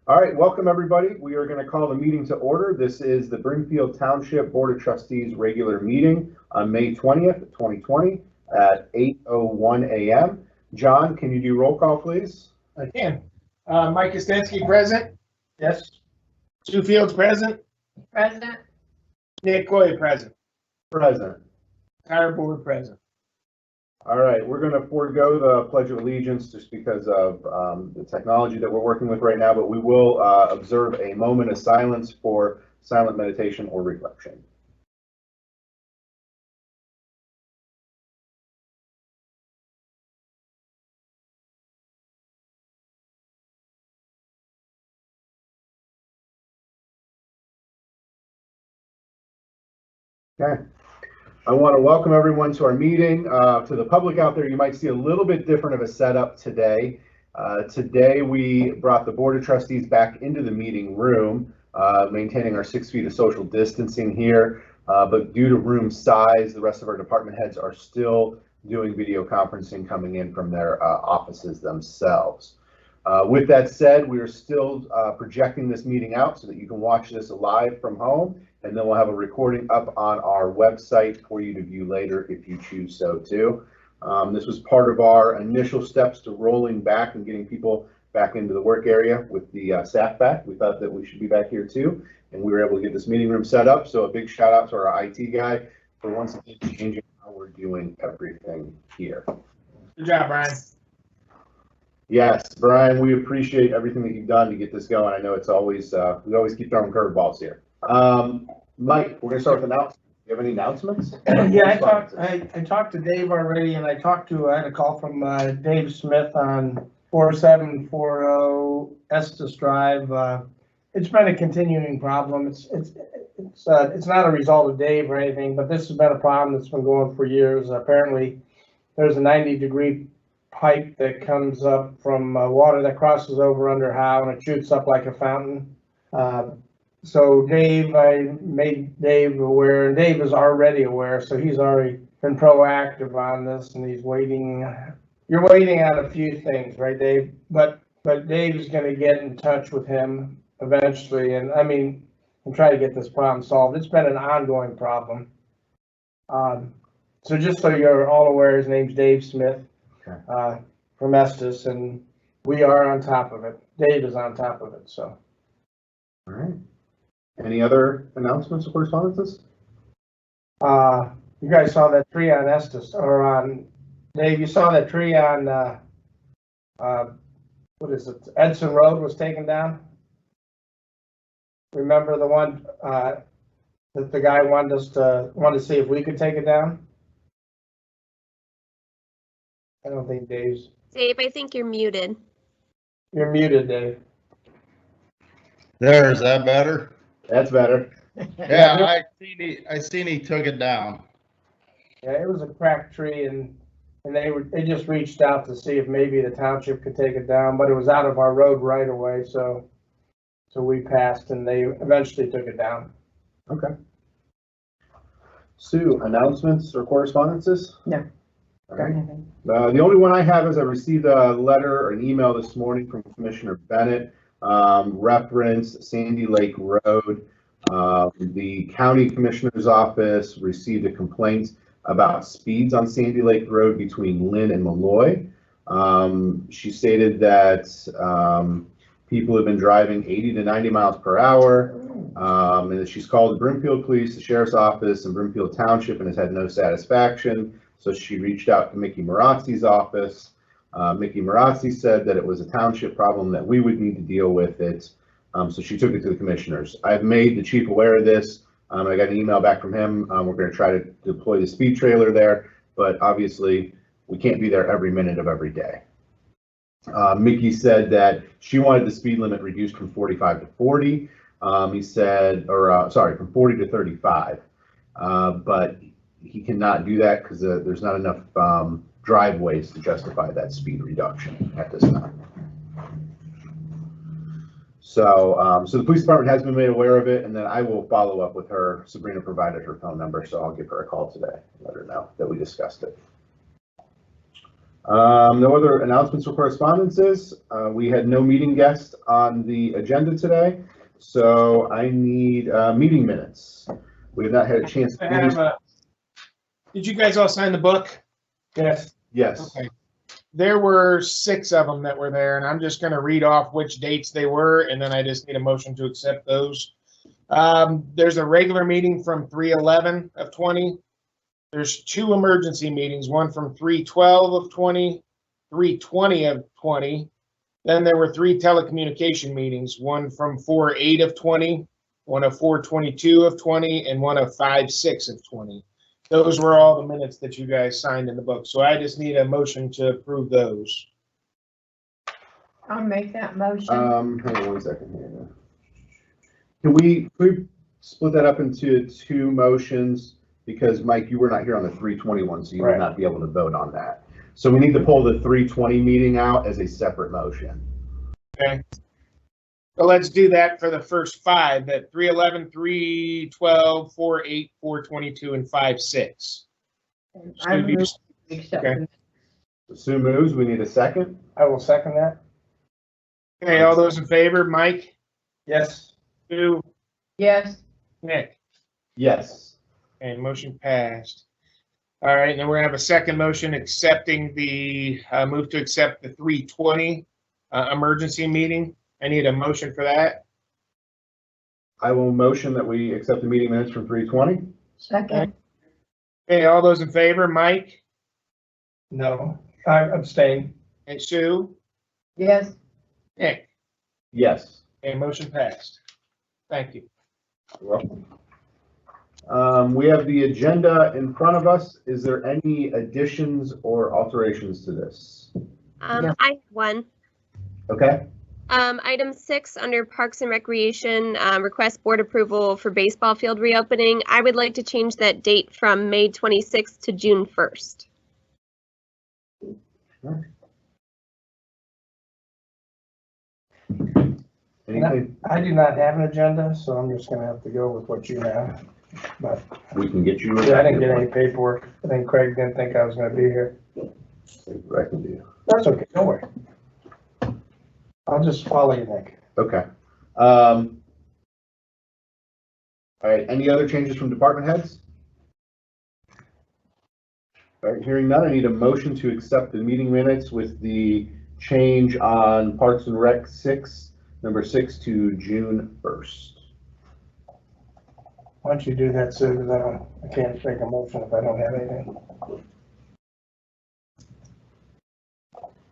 All right, welcome everybody. We are going to call the meeting to order. This is the Brimfield Township Board of Trustees regular meeting on May 20th, 2020 at 8:01 a.m. John, can you do roll call, please? I can. Mike Kostensky present. Yes. Sue Fields present. President. Nick Coy present. Present. Entire board present. All right, we're going to forego the Pledge of Allegiance just because of the technology that we're working with right now, but we will observe a moment of silence for silent meditation or reflection. Okay. I want to welcome everyone to our meeting. To the public out there, you might see a little bit different of a setup today. Today we brought the Board of Trustees back into the meeting room, maintaining our 6 feet of social distancing here. But due to room size, the rest of our department heads are still doing video conferencing coming in from their offices themselves. With that said, we are still projecting this meeting out so that you can watch this live from home, and then we'll have a recording up on our website for you to view later if you choose so too. This was part of our initial steps to rolling back and getting people back into the work area with the staff back. We thought that we should be back here too, and we were able to get this meeting room set up. So a big shout out to our IT guy for once again changing how we're doing everything here. Good job, Brian. Yes, Brian, we appreciate everything that you've done to get this going. I know it's always, we always keep throwing curveballs here. Mike, we're gonna start with announcements. Do you have any announcements? Yeah, I talked to Dave already, and I had a call from Dave Smith on 4740 Estes Drive. It's been a continuing problem. It's not a result of Dave or anything, but this has been a problem that's been going for years. Apparently, there's a 90-degree pipe that comes up from water that crosses over under Howe, and it shoots up like a fountain. So Dave, I made Dave aware, and Dave is already aware, so he's already been proactive on this, and he's waiting. You're waiting on a few things, right, Dave? But Dave's going to get in touch with him eventually, and try to get this problem solved. It's been an ongoing problem. So just so you're all aware, his name's Dave Smith. Okay. From Estes, and we are on top of it. Dave is on top of it, so. All right. Any other announcements or correspondences? You guys saw that tree on Estes, or on, Dave, you saw that tree on, what is it, Edson Road was taken down? Remember the one, that the guy wanted to see if we could take it down? I don't think Dave's. Dave, I think you're muted. You're muted, Dave. There, is that better? That's better. Yeah, I seen he took it down. Yeah, it was a cracked tree, and they just reached out to see if maybe the township could take it down, but it was out of our road right away, so we passed, and they eventually took it down. Okay. Sue, announcements or correspondences? No. Okay. The only one I have is I received a letter or an email this morning from Commissioner Bennett, reference Sandy Lake Road. The county commissioner's office received a complaint about speeds on Sandy Lake Road between Lynn and Malloy. She stated that people have been driving 80 to 90 miles per hour, and that she's called the Brimfield Police, the Sheriff's Office, and Brimfield Township and has had no satisfaction. So she reached out to Mickey Marazzi's office. Mickey Marazzi said that it was a township problem, that we would need to deal with it. So she took it to the commissioners. I've made the chief aware of this. I got an email back from him. We're going to try to deploy the speed trailer there, but obviously we can't be there every minute of every day. Mickey said that she wanted the speed limit reduced from 45 to 40. He said, from 40 to 35. But he cannot do that because there's not enough driveways to justify that speed reduction at this time. So, so the police department has been made aware of it, and then I will follow up with her. Sabrina provided her phone number, so I'll give her a call today and let her know that we discussed it. No other announcements or correspondences. We had no meeting guests on the agenda today, so I need meeting minutes. We have not had a chance I to. have did you guys all sign the book? Yes. Yes. Okay. There were 6 of them that were there, and I'm just gonna read off which dates they were, and then I just need a motion to accept those. There's a regular meeting from 3/11 of 20. There's 2 emergency meetings, one from 3/12 of 20, 3/20 of 20. Then there were 3 telecommunication meetings, one from 4/8 of 20, one of 4/22 of 20, and one of 5/6 of 20. Those were all the minutes that you guys signed in the book. So I just need a motion to approve those. I'll make that motion. Hang on one second here. Can we split that up into 2 motions? Because Mike, you were not here on the 321, so you would Right. not be able to vote on that. So we need to pull the 320 meeting out as a separate motion. Okay. So let's do that for the first 5, that 3/11, 3/12, 4/8, 4/22, and 5/6. I move to accept Okay. the- Sue moves. We need a second. I will second that. Okay, all those in favor, Mike, Yes. Sue, Yes, Nick? Yes. Okay, motion passed. All right, and then we're gonna have a second motion accepting the, move to accept the 3/20 emergency meeting. I need a motion for that. I will motion that we accept the meeting minutes from 320. second, Okay, all those in favor, Mike No. I abstain. and Sue, yes, Nick? Yes. Okay, motion passed. Thank you. You're welcome. We have the agenda in front of us. Is there any additions or alterations to this? Yeah. I have one. Okay. Item 6 under Parks and Recreation, request board approval for baseball field reopening. I would like to change that date from May 26th to June 1st. Anything? I do not have an agenda, so I'm just gonna have to go with what you have. But We can get you. I didn't get any paperwork. I think Craig didn't think I was gonna be here. I can do. That's okay, don't worry. I'll just follow you, Nick. Okay. All right, any other changes from department heads? All right, hearing none, I need a motion to accept the meeting minutes with the change on Parks and Rec 6, number 6 to June 1st. Why don't you do that, Sue, because I can't make a motion if I don't have anything.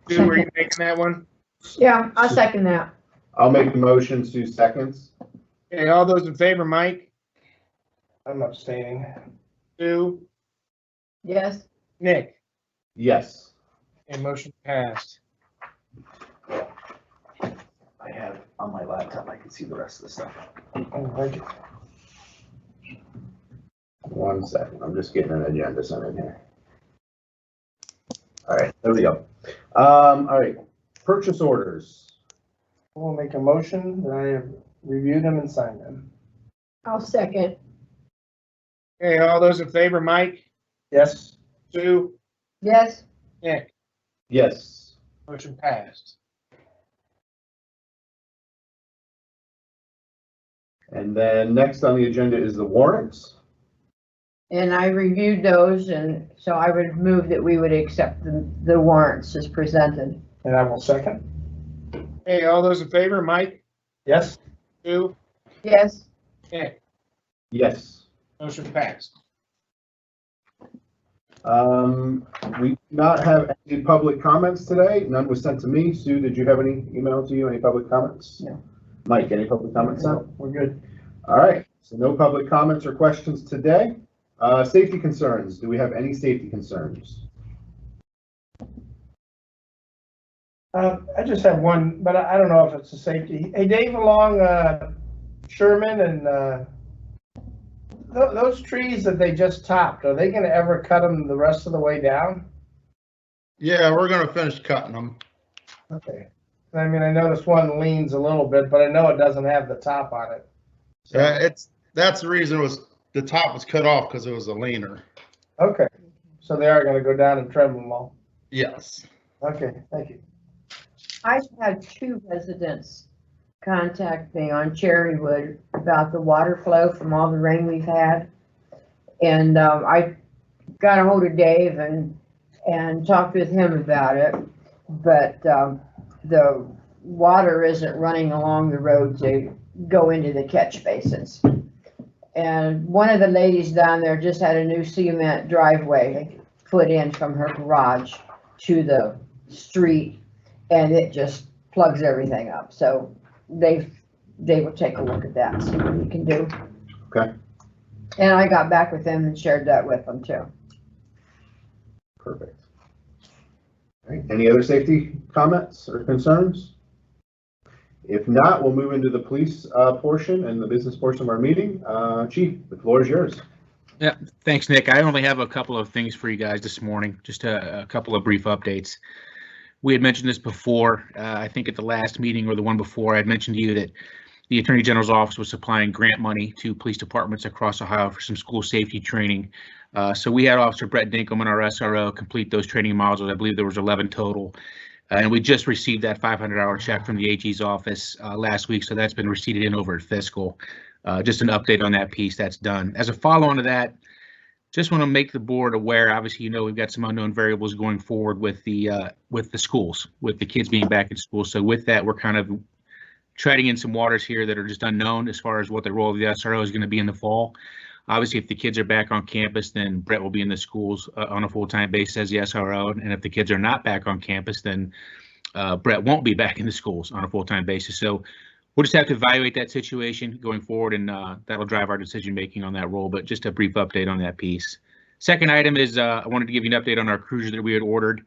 Sue, were you making that one? yeah, I'll second that. I'll make the motion, Sue seconds. Okay, all those in favor, Mike, I'm abstaining. Sue, Yes, Nick? Yes. And motion passed. I have on my laptop, I can see the rest of the stuff. Oh, thank you. One second, I'm just getting an agenda sent in here. All right, there we go. All right, purchase orders. We'll make a motion that I have reviewed them and signed them. I'll second. Okay, all those in favor, Mike, Yes, Sue, Yes, Nick? Yes. Motion passed. And then next on the agenda is the warrants. and I reviewed those, and so I would move that we would accept the warrants as presented. and I will second. Hey, all those in favor, Mike, Yes, Sue, Yes, Nick? Yes. Motion passed. We do not have any public comments today. None was sent to me. Sue, did you have any email to you? Any public comments? No. Mike, any public comments? no, we're good. All right, so no public comments or questions today. Safety concerns. Do we have any safety concerns? I just have one, but I don't know if it's a safety. Hey, Dave, along Sherman and those trees that they just topped, are they gonna ever cut them the rest of the way down? Yeah, we're gonna finish cutting them. Okay. I mean, I noticed one leans a little bit, but I know it doesn't have the top on it. So, That's the reason the top was cut off because it was a leaner. okay, so they are gonna go down and trim them all. Yes. Okay, thank you. I've had 2 residents contact me on Cherrywood about the water flow from all the rain we've had. And I got a hold of Dave and talked with him about it. But the water isn't running along the road to go into the catch basins. And one of the ladies down there just had a new cement driveway put in from her garage to the street, and it just plugs everything up. So they will take a look at that, see what we can do. Okay. And I got back with them and shared that with them too. Perfect. All right, any other safety comments or concerns? If not, we'll move into the police portion and the business portion of our meeting. Chief, the floor is yours. Yeah, thanks, Nick. I only have a couple of things for you guys this morning, just a couple of brief updates. We had mentioned this before, I think at the last meeting or the one before, I had mentioned to you that the Attorney General's office was supplying grant money to police departments across Ohio for some school safety training. So we had Officer Brett Dinkelman, our SRO, complete those training modules. I believe there was 11 total. And we just received that $500 check from the AG's office last week, so that's been receipted in over at fiscal. Just an update on that piece, that's done. As a follow-on to that, just want to make the board aware, obviously, you know, we've got some unknown variables going forward with the schools, with the kids being back in school. So with that, we're kind of treading in some waters here that are just unknown as far as what the role of the SRO is going to be in the fall. Obviously, if the kids are back on campus, then Brett will be in the schools on a full-time basis as the SRO. And if the kids are not back on campus, then Brett won't be back in the schools on a full-time basis. So we'll just have to evaluate that situation going forward, and that'll drive our decision-making on that role. But just a brief update on that piece. Second item is I wanted to give you an update on our cruiser that we had ordered.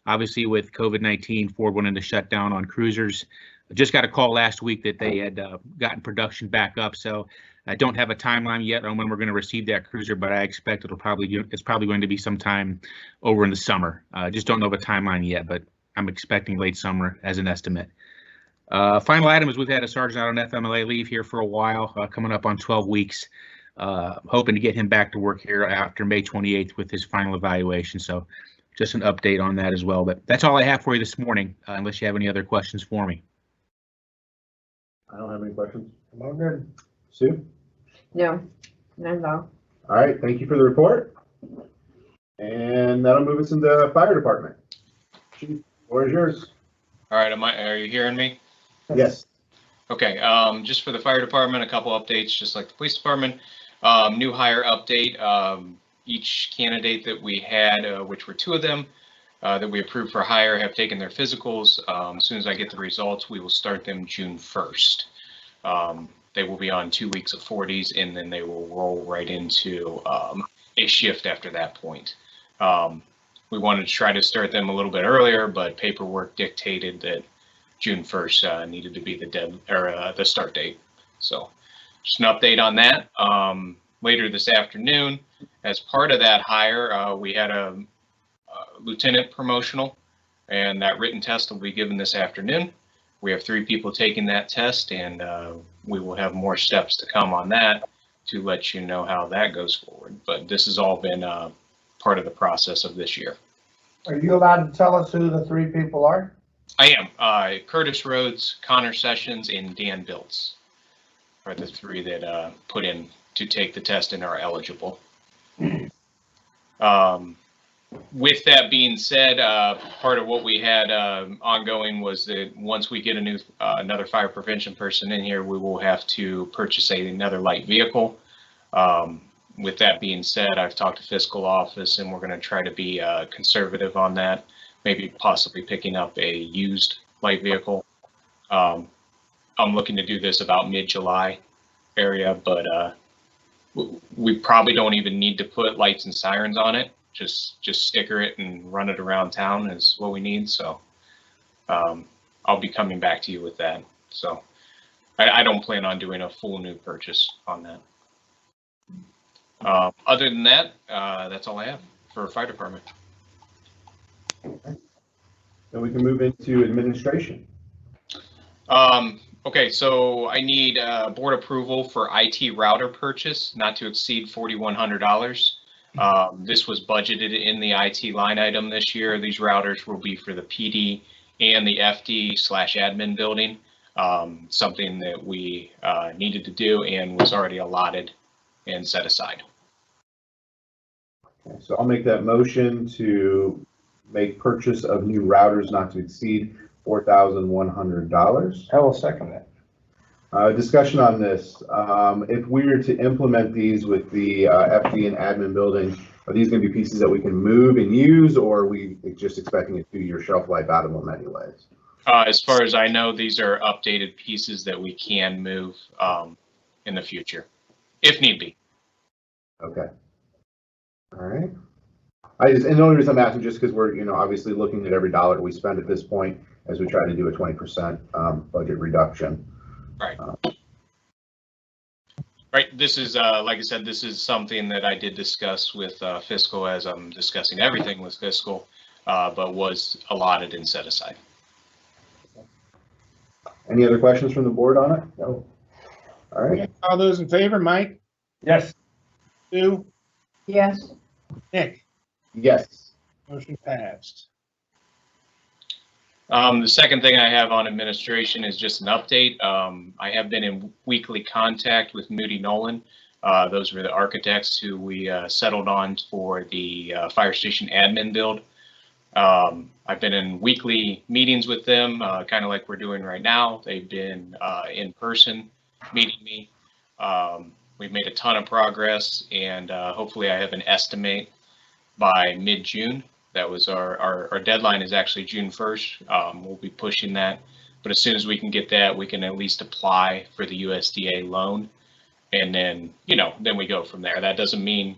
Obviously, with COVID-19, Ford went into shutdown on cruisers. I just got a call last week that they had gotten production back up. So I don't have a timeline yet on when we're going to receive that cruiser, but I expect it's probably going to be sometime over in the summer. Just don't know of a timeline yet, but I'm expecting late summer as an estimate. Final item is we've had a sergeant out on FMLA leave here for a while, coming up on 12 weeks. Hoping to get him back to work here after May 28th with his final evaluation. So just an update on that as well. But that's all I have for you this morning, unless you have any other questions for me. I don't have any questions. I'm all good. Sue? No, no. All right, thank you for the report. And that'll move us into the fire department. Chief, the floor is yours. All right, are you hearing me? Yes. Okay, just for the fire department, a couple updates, just like the police department. New hire update. Each candidate that we had, which were 2 of them, that we approved for hire, have taken their physicals. As soon as I get the results, we will start them June 1st. They will be on 2 weeks of 40s, and then they will roll right into a shift after that point. We wanted to try to start them a little bit earlier, but paperwork dictated that June 1st needed to be the start date. So just an update on that. Later this afternoon, as part of that hire, we had a lieutenant promotional, and that written test will be given this afternoon. We have 3 people taking that test, and we will have more steps to come on that to let you know how that goes forward. But this has all been part of the process of this year. Are you allowed to tell us who the 3 people are? I am. Curtis Rhodes, Connor Sessions, and Dan Biltz are the 3 that put in to take the test and are eligible. With that being said, part of what we had ongoing was that once we get another fire prevention person in here, we will have to purchase another light vehicle. With that being said, I've talked to fiscal office, and we're going to try to be conservative on that, maybe possibly picking up a used light vehicle. I'm looking to do this about mid-July area, but we probably don't even need to put lights and sirens on it. Just sticker it and run it around town is what we need. So I'll be coming back to you with that. So I don't plan on doing a full new purchase on that. Other than that, that's all I have for fire department. Then we can move into administration. Okay, so I need board approval for IT router purchase, not to exceed $4,100. This was budgeted in the IT line item this year. These routers will be for the PD and the FD/admin building, something that we needed to do and was already allotted and set aside. Okay, so I'll make that motion to make purchase of new routers not to exceed $4,100. I will second that. Discussion on this. If we were to implement these with the FD and admin building, are these going to be pieces that we can move and use, or are we just expecting a 2-year shelf life out of them anyways? As far as I know, these are updated pieces that we can move in the future, if need be. Okay. All right. And the only reason I'm asking just because we're, obviously looking at every dollar we spend at this point as we try to do a 20% budget reduction. Right. Right. This is, like I said, this is something that I did discuss with fiscal as I'm discussing everything with fiscal, but was allotted and set aside. Any other questions from the board on it? No. All right. All those in favor, Mike, Yes. Sue, Yes, Nick, Yes. motion passed. The second thing I have on administration is just an update. I have been in weekly contact with Moody Nolan. Those were the architects who we settled on for the fire station admin build. I've been in weekly meetings with them, kind of like we're doing right now. They've been in person meeting me. We've made a ton of progress, and hopefully I have an estimate by mid-June. That was our deadline is actually June 1st. We'll be pushing that, but as soon as we can get that, we can at least apply for the USDA loan, and then then we go from there. That doesn't mean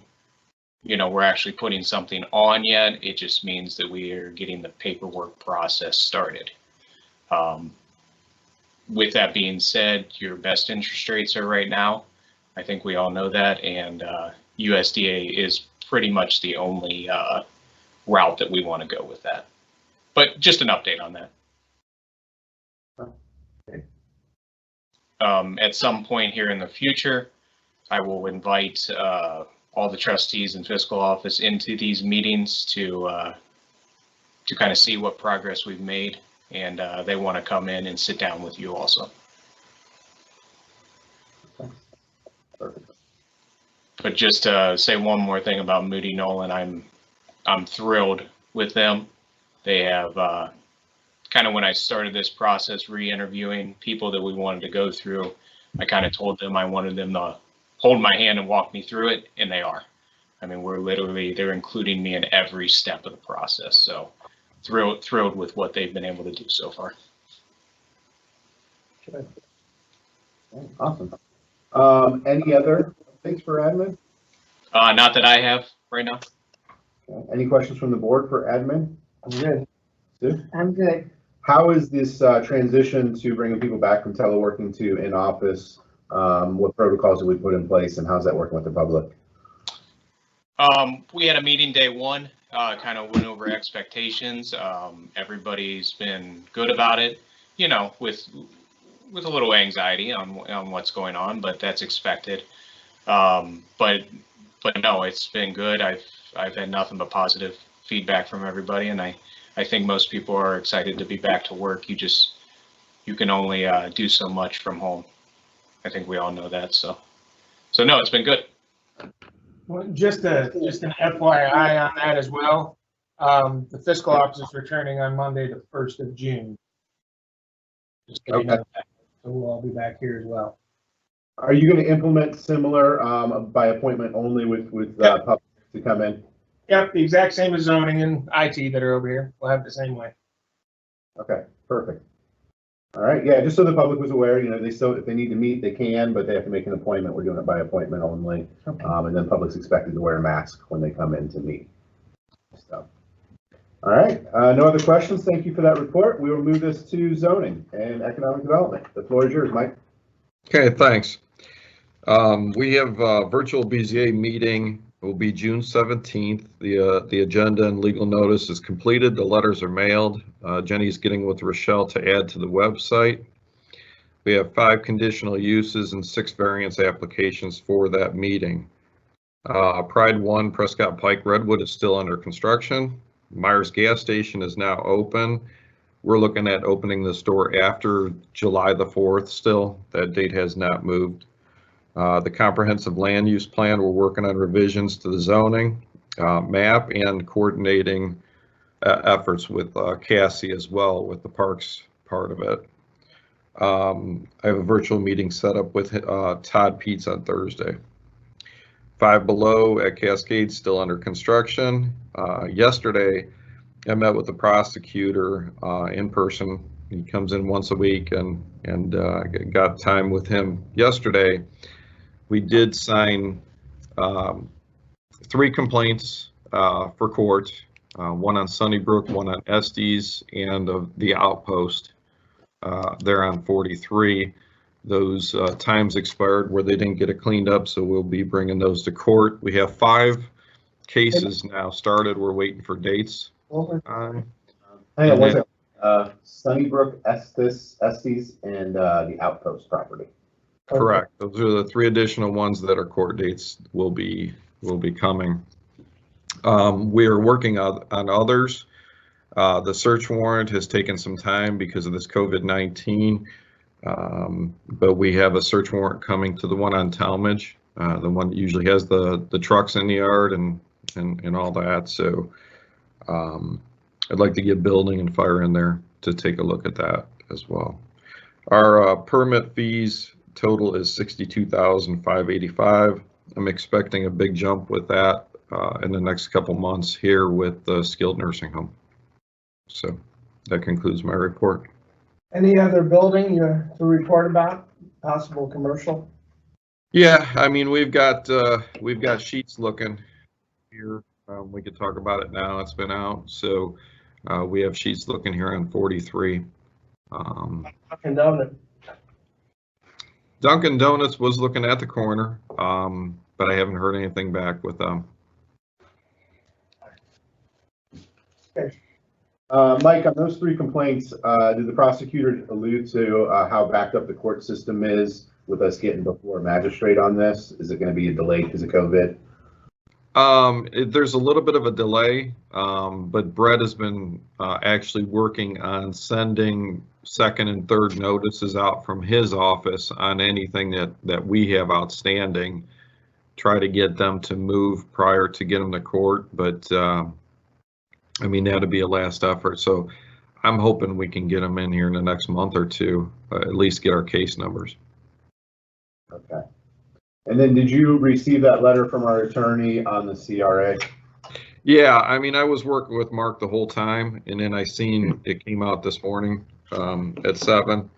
we're actually putting something on yet. It just means that we are getting the paperwork process started. With that being said, your best interest rates are right now. I think we all know that, and USDA is pretty much the only route that we want to go with that. But just an update on that. Okay. At some point here in the future, I will invite all the trustees and fiscal office into these meetings to kind of see what progress we've made, and they want to come in and sit down with you also. Perfect. But just to say one more thing about Moody Nolan, I'm thrilled with them. They have kind of, when I started this process, re-interviewing people that we wanted to go through, I kind of told them I wanted them to hold my hand and walk me through it, and they are. I mean, they're including me in every step of the process. So thrilled with what they've been able to do so far. Okay. Awesome. Any other things for admin? Not that I have right now. Okay. Any questions from the board for admin? I'm good. Sue? I'm good. How is this transition to bringing people back from teleworking to in-office? What protocols have we put in place, and how's that working with the public? We had a meeting day one, kind of went over expectations. Everybody's been good about it, with a little anxiety on what's going on, but that's expected. But no, it's been good. I've had nothing but positive feedback from everybody, and I think most people are excited to be back to work. You can only do so much from home. I think we all know that. So no, it's been good. Well, just an FYI on that as well. The fiscal office is returning on Monday, the 1st of June. Just so you know that. So we'll all be back here as well. Are you going to implement similar by appointment only with public to come in? Yep, the exact same as zoning and IT that are over here. We'll have it the same way. Okay, perfect. All right, yeah, just so the public was aware, they still, if they need to meet, they can, but they have to make an appointment. We're doing it by appointment only. Okay. And then public's expected to wear a mask when they come in to meet. So, all right, no other questions. Thank you for that report. We will move this to zoning and economic development. The floor is yours, Mike. Okay, thanks. We have a virtual BZA meeting. It will be June 17th. The agenda and legal notice is completed. The letters are mailed. Jenny's getting with Rochelle to add to the website. We have 5 conditional uses and 6 variance applications for that meeting. Pride 1, Prescott Pike Redwood is still under construction. Myers Gas Station is now open. We're looking at opening the store after July the 4th still. That date has not moved. The comprehensive land use plan, we're working on revisions to the zoning map and coordinating efforts with Cassie as well with the parks part of it. I have a virtual meeting set up with Todd Peets on Thursday. Five Below at Cascade still under construction. Yesterday, I met with the prosecutor in person. He comes in once a week and got time with him yesterday. We did sign 3 complaints for court, one on Sunnybrook, one on Estes, and the outpost there on 43. Those times expired where they didn't get it cleaned up, so we'll be bringing those to court. We have 5 cases now started. We're waiting for dates. Sunnybrook, Estes, and the Outpost property. Correct. Those are the 3 additional ones that are court dates will be coming. We are working on others. The search warrant has taken some time because of this COVID-19, but we have a search warrant coming to the one on Talmadge, the one that usually has the trucks in the yard and all that. So I'd like to get building and fire in there to take a look at that as well. Our permit fees total is $62,585. I'm expecting a big jump with that in the next couple months here with the skilled nursing home. So that concludes my report. Any other building to report about? Possible commercial? Yeah, I mean, we've got sheets looking here. We could talk about it now. It's been out. So we have sheets looking here on 43. Dunkin' Donuts was looking at the corner, but I haven't heard anything back with them. Okay. Mike, on those 3 complaints, did the prosecutor allude to how backed up the court system is with us getting before a magistrate on this? Is it going to be a delay because of COVID? There's a little bit of a delay, but Brett has been actually working on sending 2nd and 3rd notices out from his office on anything that we have outstanding, try to get them to move prior to get them to court. But I mean, that'd be a last effort. So I'm hoping we can get them in here in the next month or 2, at least get our case numbers. Okay. And then did you receive that letter from our attorney on the CRA? Yeah, I mean, I was working with Mark the whole time, and then I seen it came out this morning at 7.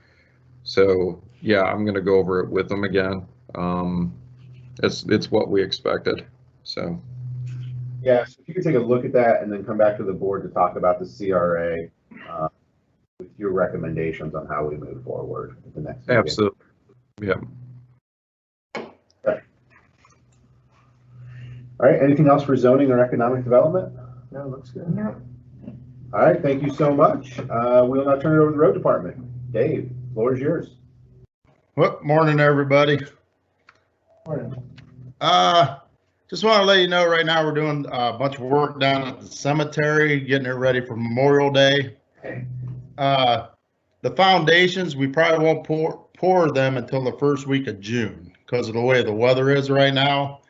So yeah, I'm gonna go over it with them again. It's what we expected. So yeah, so if you could take a look at that and then come back to the board to talk about the CRA with your recommendations on how we move forward at the next meeting. Absolutely. Yeah. Okay. All right, anything else for zoning or economic development? No, looks good. No. All right, thank you so much. We'll now turn it over to the road department. Dave, floor is yours. Well, morning, everybody. Morning. Just want to let you know right now we're doing a bunch of work down at the cemetery, getting it ready for Memorial Day. The foundations, we probably won't pour them until the first week of June because of the way the weather is right now.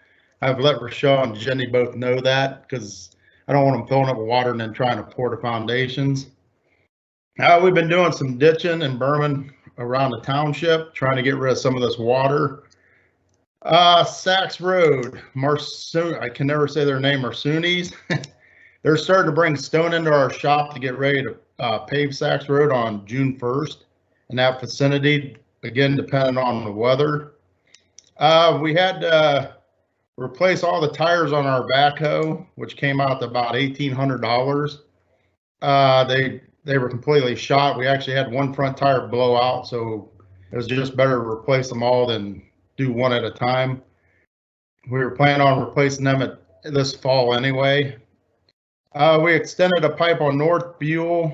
I've let Rochelle and Jenny both know that because I don't want them filling up with water and then trying to pour the foundations. We've been doing some ditching and berming around the township, trying to get rid of some of this water. Sachs Road, I can never say their name, Marsunis. They're starting to bring stone into our shop to get ready to pave Sachs Road on June 1st in that vicinity, again, depending on the weather. We had to replace all the tires on our backhoe, which came out to about $1,800. They were completely shot. We actually had one front tire blow out, so it was just better to replace them all than do one at a time. We were planning on replacing them this fall anyway. We extended a pipe on North Buell.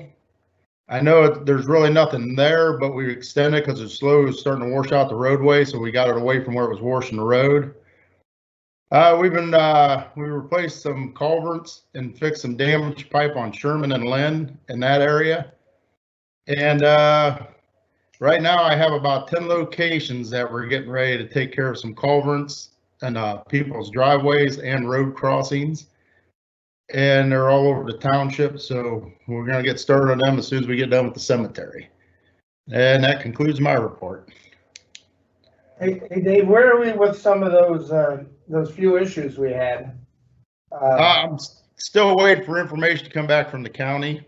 I know there's really nothing there, but we extended because it's slowly starting to wash out the roadway, so we got it away from where it was washing the road. We replaced some culverts and fixed some damaged pipe on Sherman and Lynn in that area. And right now I have about 10 locations that we're getting ready to take care of some culverts and people's driveways and road crossings. And they're all over the township, so we're gonna get started on them as soon as we get done with the cemetery. And that concludes my report. Hey Dave, where are we with some of those few issues we had? I'm still waiting for information to come back from the county.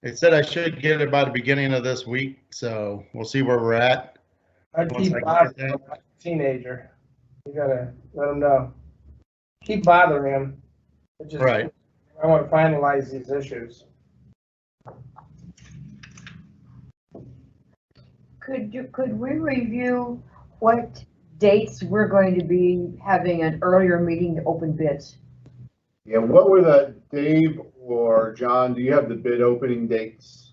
They said I should get it by the beginning of this week, so we'll see where we're at. I'd Once keep I get bothering that. that teenager. You gotta let him know. Keep bothering him. It just, Right. I want to finalize these issues. Could we review what dates we're going to be having an earlier meeting to open bids? Yeah, what were the, Dave or John, do you have the bid opening dates?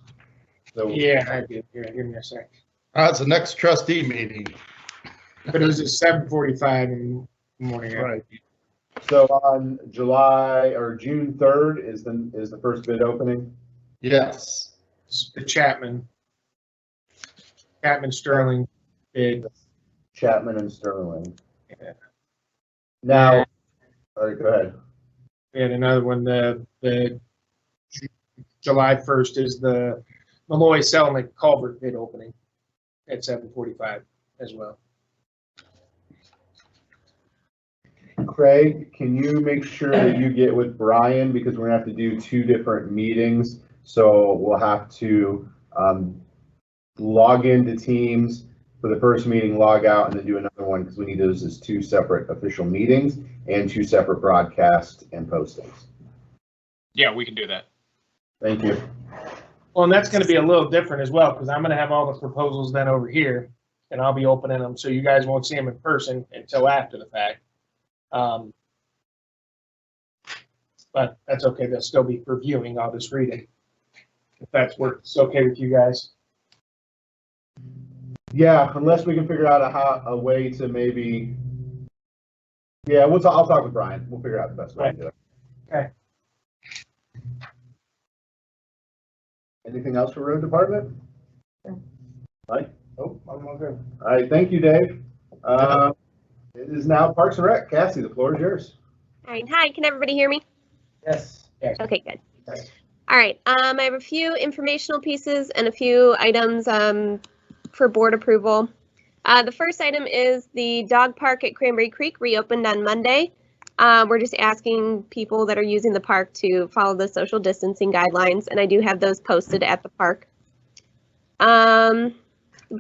So, Yeah, I did. Here, give me a sec. It's the next trustee meeting. But it was at 7:45 in the morning. Right. so on June 3rd is the first bid opening? Yes. It's the Chapman Sterling bid. Chapman and Sterling. Yeah. Now, all right, go ahead. We had another one, the July 1st is the Malloy Selnick culvert bid opening at 7:45 as well. Craig, can you make sure that you get with Brian, because we're gonna have to do 2 different meetings, so we'll have to log into Teams for the first meeting, log out, and then do another one, because we need those as 2 separate official meetings and 2 separate broadcasts and postings. Yeah, we can do that. Thank you. Well, and that's going to be a little different as well, because I'm going to have all the proposals then over here, and I'll be opening them, so you guys won't see them in person until after the fact. But that's okay. They'll still be reviewing. I'll just read it. If that's works okay with you guys. Yeah, unless we can figure out a way to maybe, yeah, I'll talk with Brian. We'll figure out the best way to do it. Okay. Anything else for road department? Mike? Oh, I'm all good. All right, thank you, Dave. It is now Parks and Rec. Cassie, the floor is yours. All right, hi, can everybody hear me? Yes. Okay, good. Yes. All right, I have a few informational pieces and a few items for board approval. The first item is the dog park at Cranberry Creek reopened on Monday. We're just asking people that are using the park to follow the social distancing guidelines, and I do have those posted at the park. The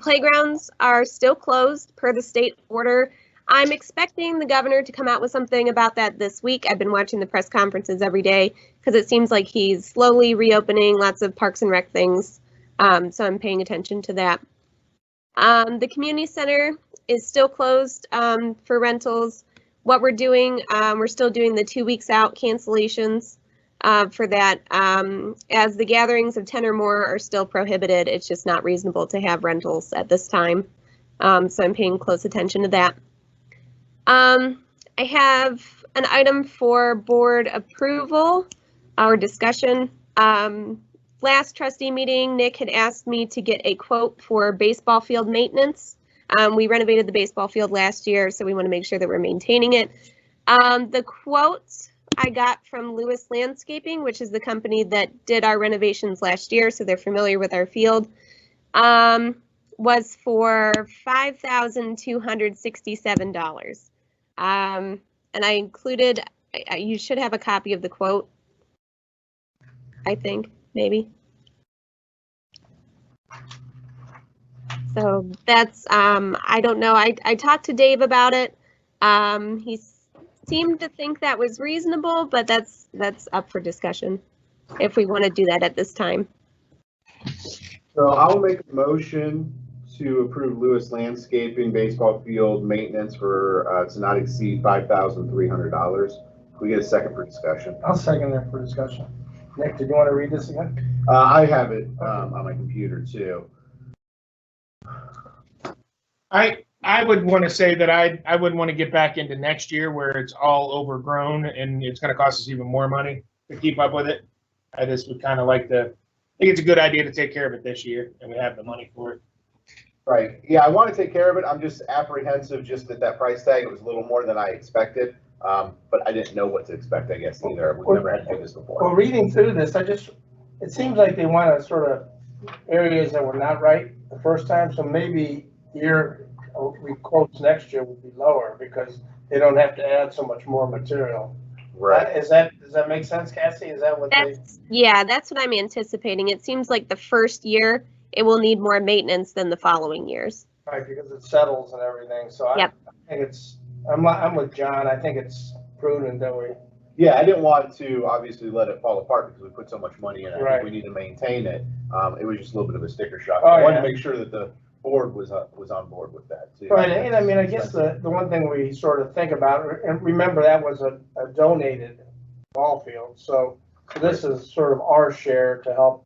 playgrounds are still closed per the state order. I'm expecting the governor to come out with something about that this week. I've been watching the press conferences every day because it seems like he's slowly reopening lots of Parks and Rec things. So I'm paying attention to that. The community center is still closed for rentals. What we're doing, we're still doing the 2 weeks out cancellations for that. As the gatherings of 10 or more are still prohibited, it's just not reasonable to have rentals at this time. So I'm paying close attention to that. I have an item for board approval or discussion. Last trustee meeting, Nick had asked me to get a quote for baseball field maintenance. We renovated the baseball field last year, so we want to make sure that we're maintaining it. The quote I got from Lewis Landscaping, which is the company that did our renovations last year, so they're familiar with our field, was for $5,267. And I included, you should have a copy of the quote, I think, maybe. So that's, I don't know, I talked to Dave about it. He seemed to think that was reasonable, but that's up for discussion if we want to do that at this time. So I'll make a motion to approve Lewis Landscaping baseball field maintenance for to not exceed $5,300. Can we get a second for discussion? I'll second that for discussion. Nick, did you want to read this again? I have it on my computer too. I I would want to say that I wouldn't want to get back into next year where it's all overgrown and it's going to cost us even more money to keep up with it. I just would kind of like to, I think it's a good idea to take care of it this year and we have the money for it. Right. Yeah, I want to take care of it. I'm just apprehensive just at that price tag. It was a little more than I expected. But I didn't know what to expect, I guess, either. We've never had to do this before. Well, reading through this, it seems like they want to sort of areas that were not right the first time, so maybe quotes next year will be lower because they don't have to add so much more material. Right. Does that make sense, Cassie? Is that what Yeah, that's what I'm anticipating. It seems like the first year it will need more maintenance than the following years. Right, because it settles and everything, so Yep. I think I'm with John. I think it's prudent that we. Yeah, I didn't want to obviously let it fall apart because we put so much money in it. I Right. think we need to maintain it. It was just a little bit of a sticker shock. Oh, I wanted yeah. to make sure that the board was on board with that too. Right, and I mean, I guess the one thing we sort of think about, and remember that was a donated ball field, so this is sort of our share to help,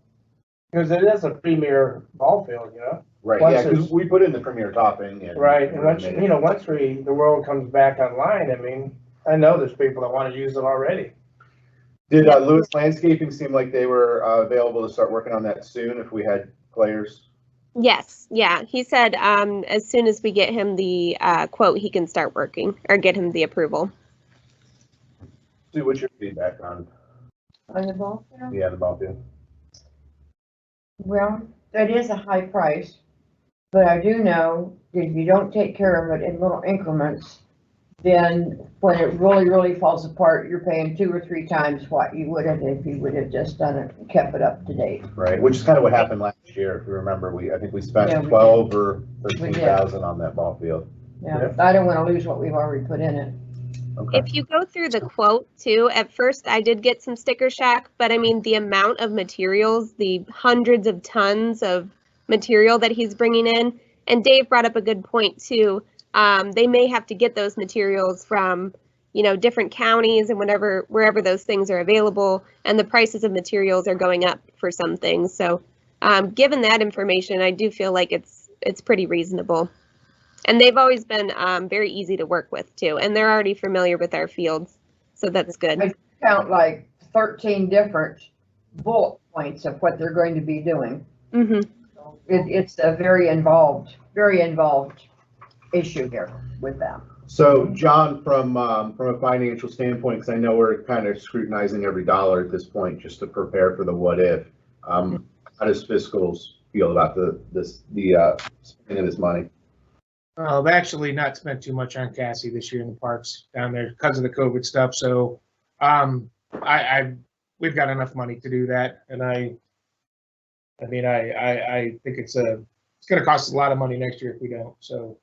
because it is a premier ball field, you know? Right, Once yeah, because it's- we put in the premier topping and. Right, and once, once the world comes back online, I mean, I know there's people that want to use it already. Did Lewis Landscaping seem like they were available to start working on that soon if we had players? Yes, yeah. He said as soon as we get him the quote, he can start working or get him the approval. Sue, what's your feedback on On the ball field? the ball field? Well, that is a high price, but I do know that if you don't take care of it in little increments, then when it really, really falls apart, you're paying 2 or 3 times what you would have if you would have just done it and kept it up to date. Right, which is kind of what happened last year. If you remember, I think we spent Yeah, we 12 or We did. 13,000 on that ball field. Yeah, I don't want to lose what we've already put in it. Okay. If you go through the quote too, at first I did get some sticker shock, but I mean, the amount of materials, the hundreds of tons of material that he's bringing in, and Dave brought up a good point too. They may have to get those materials from, different counties and wherever those things are available, and the prices of materials are going up for some things. So, given that information, I do feel like it's pretty reasonable. And they've always been very easy to work with too, and they're already familiar with our fields, so that's good. I count like 13 different bullet points of what they're going to be doing. Mm-hmm. It's a very involved issue here with them. So, John, from a financial standpoint, because I know we're kind of scrutinizing every dollar at this point just to prepare for the what if. How does fiscals feel about the spending of this money? I've actually not spent too much on Cassie this year in the parks down there because of the COVID stuff. So, we've got enough money to do that, and I think it's going to cost us a lot of money next year if we don't. So,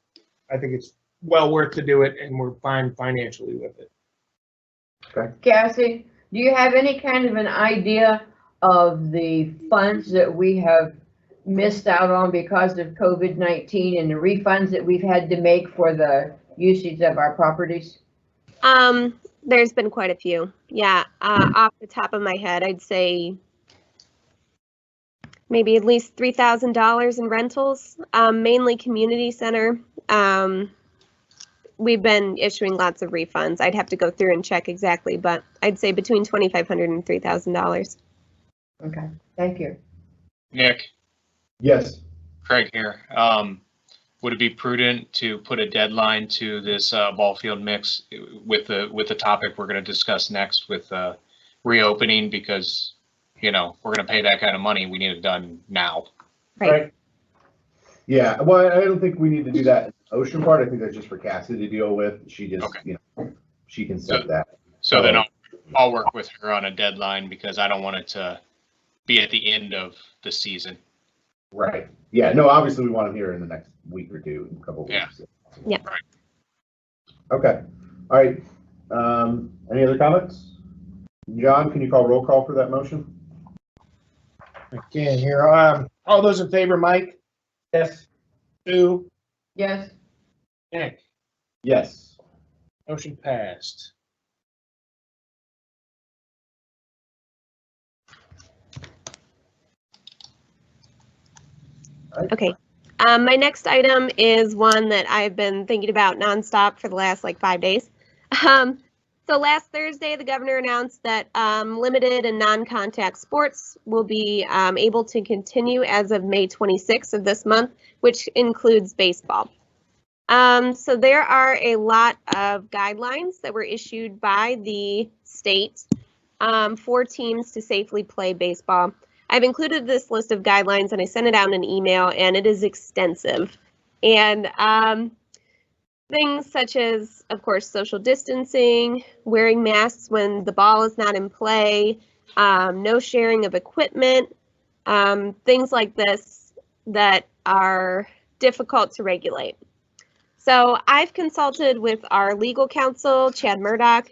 I think it's well worth to do it, and we're fine financially with it. Okay. Cassie, do you have any kind of an idea of the funds that we have missed out on because of COVID-19 and the refunds that we've had to make for the usage of our properties? There's been quite a few. Yeah, off the top of my head, I'd say maybe at least $3,000 in rentals, mainly community center. We've been issuing lots of refunds. I'd have to go through and check exactly, but I'd say between $2,500 and $3,000. Okay, thank you. Nick, Yes. Craig here. Would it be prudent to put a deadline to this ball field mix with the topic we're going to discuss next with reopening? Because, we're going to pay that kind of money. We need it done now. Right. Yeah, well, I don't think we need to do that ocean part. I think that's just for Cassie to deal with. She just, Okay. She can set that. So then I'll work with her on a deadline because I don't want it to be at the end of the season. Right. Yeah, no, obviously we want them here in the next week or two, a couple of weeks. Yeah. Right. Okay. All right. Any other comments? John, can you call roll call for that motion? I can here. All those in favor, Mike? Yes. Sue? Yes, Nick? Yes. Motion passed. Okay. My next item is one that I've been thinking about nonstop for the last like 5 days. So last Thursday, the governor announced that limited and non-contact sports will be able to continue as of May 26th of this month, which includes baseball. So there are a lot of guidelines that were issued by the state for teams to safely play baseball. I've included this list of guidelines and I sent it out in an email, and it is extensive. And things such as, of course, social distancing, wearing masks when the ball is not in play, no sharing of equipment, things like this that are difficult to regulate. So I've consulted with our legal counsel, Chad Murdoch,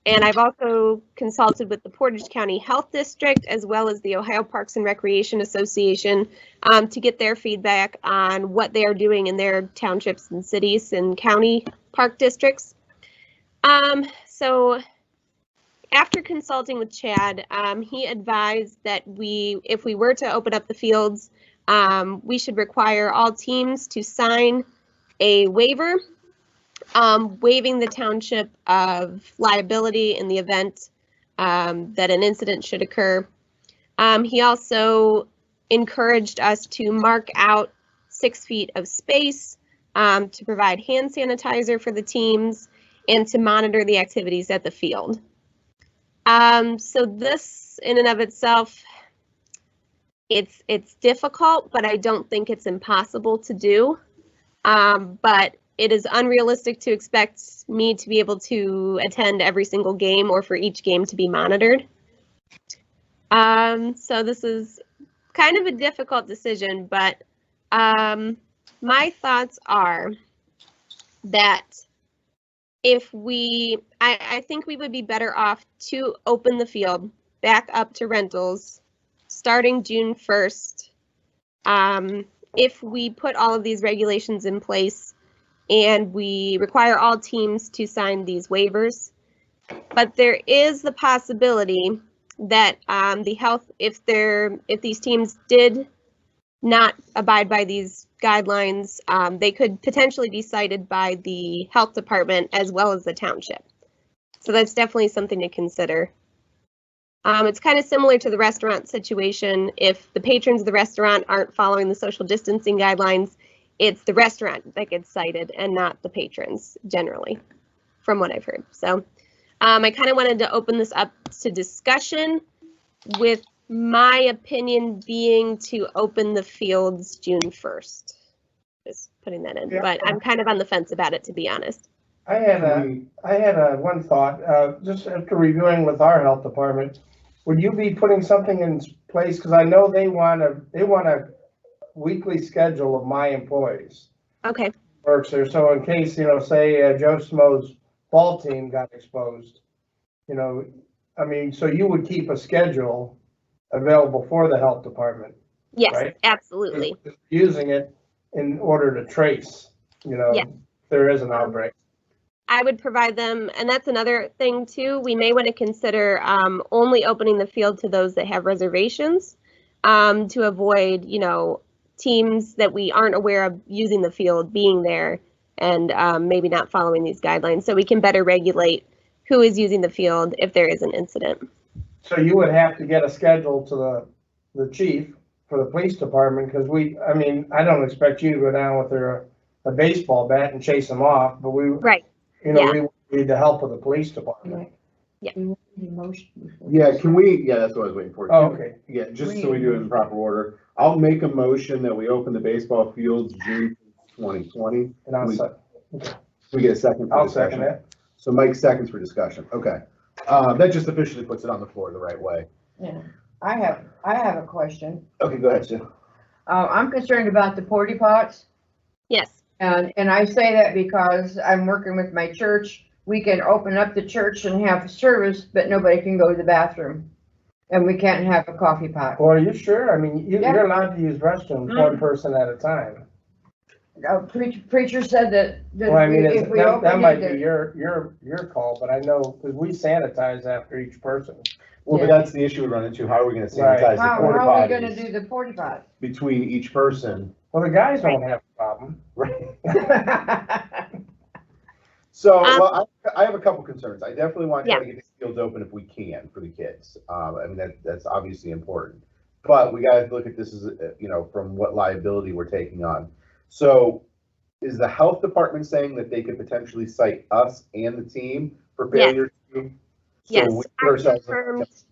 and I've also consulted with the Portage County Health District as well as the Ohio Parks and Recreation Association to get their feedback on what they are doing in their townships and cities and county park districts. So after consulting with Chad, he advised that if we were to open up the fields, we should require all teams to sign a waiver waiving the township of liability in the event that an incident should occur. He also encouraged us to mark out 6 feet of space to provide hand sanitizer for the teams and to monitor the activities at the field. So this in and of itself, it's difficult, but I don't think it's impossible to do. But it is unrealistic to expect me to be able to attend every single game or for each game to be monitored. So this is kind of a difficult decision, but my thoughts are that I think we would be better off to open the field back up to rentals starting June 1st. If we put all of these regulations in place and we require all teams to sign these waivers. But there is the possibility that if these teams did not abide by these guidelines, they could potentially be cited by the health department as well as the township. So that's definitely something to consider. It's kind of similar to the restaurant situation. If the patrons of the restaurant aren't following the social distancing guidelines, it's the restaurant that gets cited and not the patrons generally, from what I've heard. So I kind of wanted to open this up to discussion, with my opinion being to open the fields June 1st. Just putting that in, but I'm kind of on the fence about it, to be honest. I had one thought, just after reviewing with our health department, would you be putting something in place? Because I know they want a weekly schedule of my employees. Okay. Works there. So in case, say Joe Smo's ball team got exposed, so you would keep a schedule available for the health department. Yes, right? Absolutely. Using it in order to trace, if there is an outbreak. I would provide them, and that's another thing too. We may want to consider only opening the field to those that have reservations to avoid, teams that we aren't aware of using the field being there and maybe not following these guidelines, so we can better regulate who is using the field if there is an incident. So you would have to get a schedule to the chief for the police department, because I don't expect you to go down with a baseball bat and chase them off, but we we need the help of the police department. Yeah. Yeah, can we, that's what I was waiting for. Oh, okay. Yeah, just so we do it in proper order. I'll make a motion that we open the baseball fields June 2020. And I'll we get a second for I'll discussion? second it. So Mike seconds for discussion. Okay. That just officially puts it on the floor the right way. Yeah, I have a question. Okay, go ahead, Sue. I'm concerned about the porta pots. Yes. And I say that because I'm working with my church. We can open up the church and have service, but nobody can go to the bathroom. And we can't have a coffee pot. Well, are you sure? You're allowed to use restrooms one person at a time. Preacher said that that might be your call, but I know, because we sanitize after each person. Well, but that's the issue we run into. How are we going to sanitize the porta potties? How are we going to do the porta pot? Between each person. Well, the guys don't have a problem. Right. So, well, I have a couple concerns. I definitely want to try to get these fields open if we can for the kids. I mean, that's obviously important. But we got to look at this as, you know, from what liability we're taking on. So is the health department saying that they could potentially cite us and the team for failure to? Yes, So we put ourselves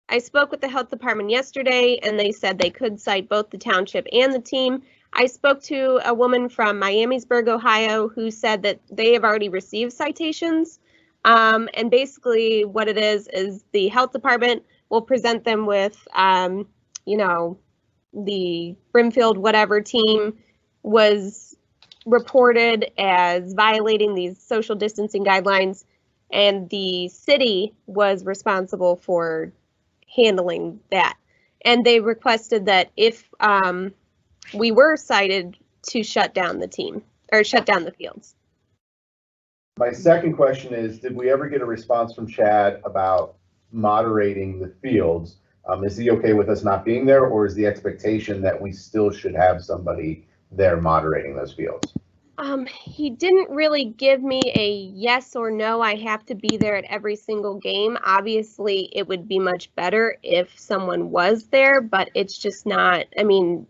I spoke with the health department yesterday and they said they could cite both the township and the team. I spoke to a woman from Miamisburg, Ohio, who said that they have already received citations. And basically what it is the health department will present them with, you know, the Brimfield whatever team was reported as violating these social distancing guidelines, and the city was responsible for handling that. And they requested that if we were cited, to shut down the team or shut down the fields. My second question is, did we ever get a response from Chad about moderating the fields? Is he okay with us not being there, or is the expectation that we still should have somebody there moderating those fields? He didn't really give me a yes or no. I have to be there at every single game. Obviously, it would be much better if someone was there, but it's just not, I mean,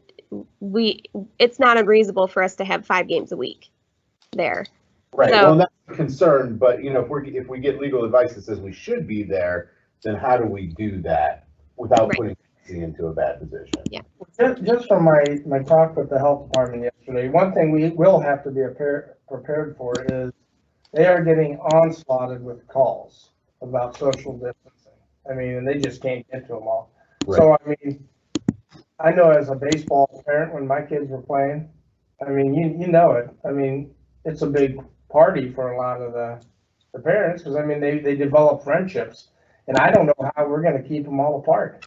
it's not unreasonable for us to have 5 games a week there. Right. So, well, that's a concern, but you know, if we get legal advice that says we should be there, then how do we do that without putting into a bad position? Yeah. Just from my talk with the health department yesterday, one thing we will have to be prepared for is they are getting onslaughted with calls about social distancing. I mean, and they just can't get to them all. Right. So, I mean, I know as a baseball parent, when my kids were playing, I mean, you know it. I mean, it's a big party for a lot of the parents, because I mean, they develop friendships, and I don't know how we're going to keep them all apart.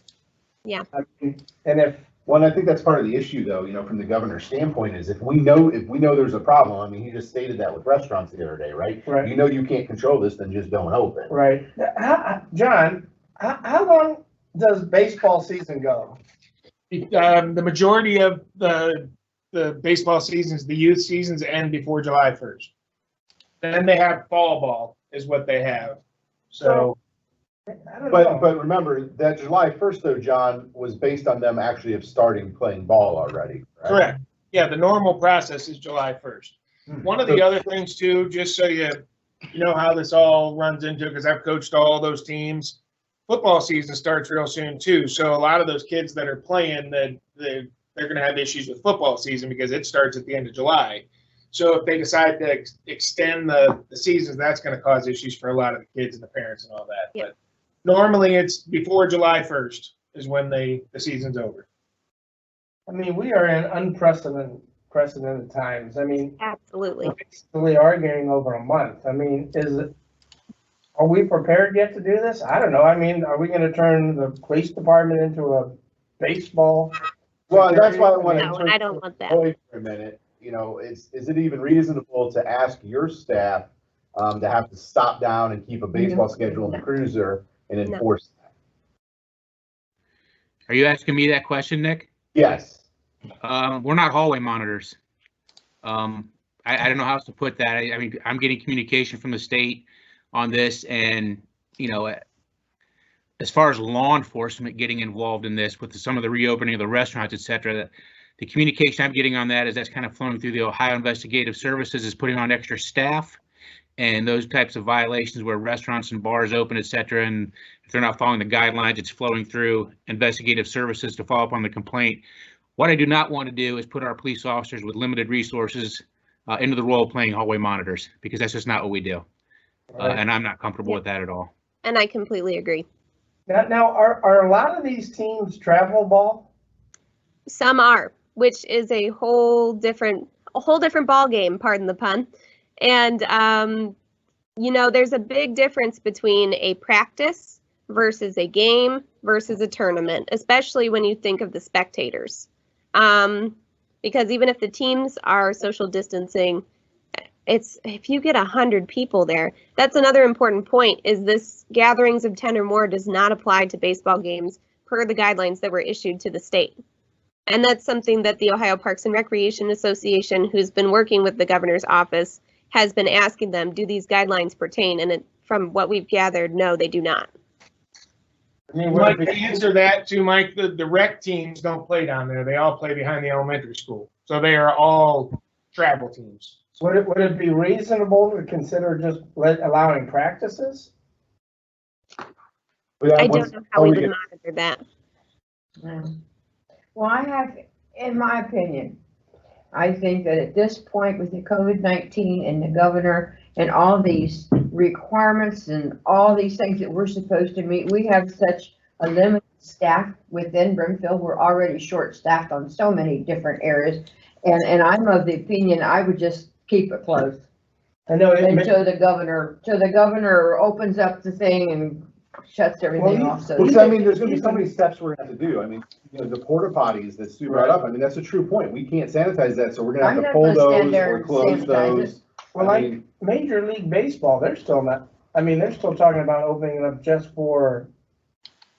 Yeah. I mean, and I think that's part of the issue, though, you know, from the governor's standpoint, is if we know there's a problem. I mean, he just stated that with restaurants the other day, right? Right. You know, you can't control this, then just don't open. Right. John, how long does baseball season go? The majority of the baseball seasons, the youth seasons, end before July 1st. Then they have fall ball is what they have. So. But remember that July 1st, though, John, was based on them actually have starting playing ball already. Right? Correct. Yeah, the normal process is July 1st. One of the other things too, just so you know how this all runs into, because I've coached all those teams, football season starts real soon too. So a lot of those kids that are playing, they're going to have issues with football season because it starts at the end of July. So if they decide to extend the seasons, that's going to cause issues for a lot of the kids and the parents and all that. Yeah. But normally it's before July 1st is when the season's over. I mean, we are in unprecedented times. I mean, absolutely. We're basically arguing over a month. I mean, are we prepared yet to do this? I don't know. I mean, are we going to turn the police department into a baseball? Well, that's why I want to. No, I don't want that. For a minute, you know, is it even reasonable to ask your staff to have to stop down and keep a baseball schedule in the cruiser and enforce that? Are you asking me that question, Nick? Yes. We're not hallway monitors. I don't know how else to put that. I mean, I'm getting communication from the state on this, and you know, as far as law enforcement getting involved in this with some of the reopening of the restaurants, et cetera, the communication I'm getting on that is that's kind of flowing through the Ohio Investigative Services, is putting on extra staff and those types of violations where restaurants and bars open, et cetera, and if they're not following the guidelines, it's flowing through investigative services to follow up on the complaint. What I do not want to do is put our police officers with limited resources into the role of playing hallway monitors, because that's just not what we do. And I'm not comfortable with that at all. And I completely agree. Now, are a lot of these teams travel ball? Some are, which is a whole different ball game, pardon the pun. And, you know, there's a big difference between a practice versus a game versus a tournament, especially when you think of the spectators. Because even if the teams are social distancing, if you get 100 people there, that's another important point, is this gatherings of 10 or more does not apply to baseball games per the guidelines that were issued to the state. And that's something that the Ohio Parks and Recreation Association, who's been working with the governor's office, has been asking them, do these guidelines pertain? And from what we've gathered, no, they do not. Mike, to answer that too, Mike, the rec teams don't play down there. They all play behind the elementary school. So they are all travel teams. Would it be reasonable to consider just allowing practices? I don't know how we would monitor that. Well, I have, in my opinion, I think that at this point with the COVID-19 and the governor and all these requirements and all these things that we're supposed to meet, we have such a limited staff within Brimfield. We're already short-staffed on so many different areas. And I'm of the opinion I would just keep it closed. I know until the governor opens up the thing and shuts everything off. So I mean, there's going to be so many steps we're going to have to do. I mean, you know, the porta potties that Stu brought up. I mean, that's a true point. We can't sanitize that, so we're going to have to pull those or close those. Well, like Major League Baseball, they're still not. I mean, they're still talking about opening it up just for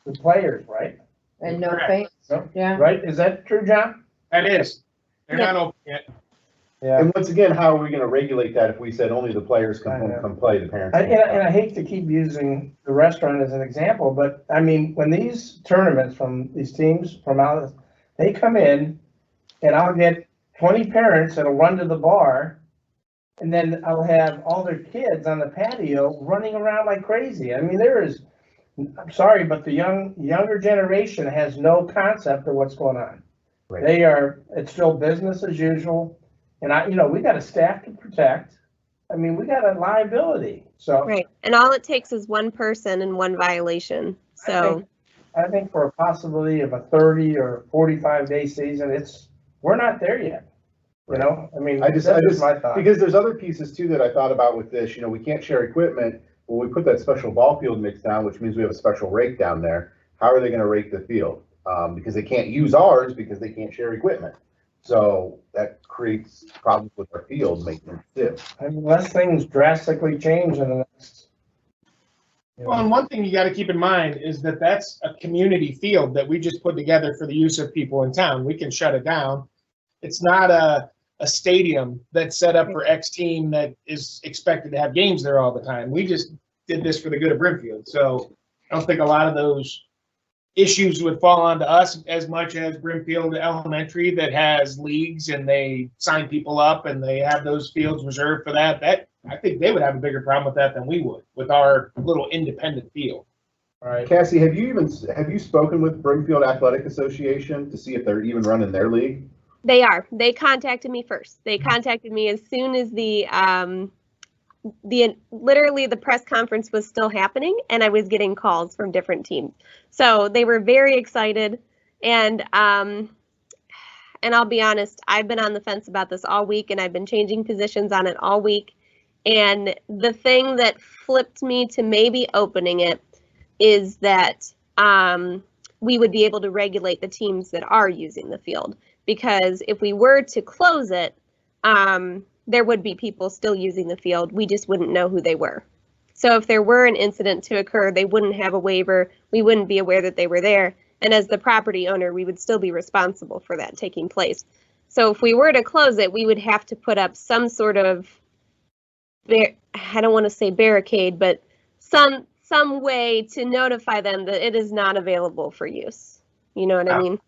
the players, right? And no fans. Yeah. Right? Is that true, John? That is. They're not open yet. Yeah. And once again, how are we going to regulate that if we said only the players can play, the parents? And I hate to keep using the restaurant as an example, but I mean, when these tournaments from these teams from out, they come in, and I'll get 20 parents that'll run to the bar, and then I'll have all their kids on the patio running around like crazy. I mean, I'm sorry, but the younger generation has no concept of what's going on. Right. It's still business as usual. And we got a staff to protect. I mean, we got a liability. So right, and all it takes is one person and one violation. So I think for a possibility of a 30 or 45-day season, we're not there yet. You know, I mean, that's my thought. Because there's other pieces too that I thought about with this. You know, we can't share equipment. Well, we put that special ball field mix down, which means we have a special rake down there. How are they going to rake the field? Because they can't use ours because they can't share equipment. So that creates problems with our field maintenance too. Unless things drastically change in the next. Well, and one thing you got to keep in mind is that that's a community field that we just put together for the use of people in town. We can shut it down. It's not a stadium that's set up for X team that is expected to have games there all the time. We just did this for the good of Brimfield. So I don't think a lot of those issues would fall onto us as much as Brimfield Elementary that has leagues and they sign people up and they have those fields reserved for that. I think they would have a bigger problem with that than we would with our little independent field. All right. Cassie, have you spoken with Brimfield Athletic Association to see if they're even running their league? They are. They contacted me first. They contacted me as soon as literally the press conference was still happening and I was getting calls from different teams. So they were very excited, and I'll be honest, I've been on the fence about this all week and I've been changing positions on it all week. And the thing that flipped me to maybe opening it is that we would be able to regulate the teams that are using the field, because if we were to close it, there would be people still using the field. We just wouldn't know who they were. So if there were an incident to occur, they wouldn't have a waiver. We wouldn't be aware that they were there. And as the property owner, we would still be responsible for that taking place. So if we were to close it, we would have to put up some sort of, I don't want to say barricade, but some way to notify them that it is not available for use. You know what I mean?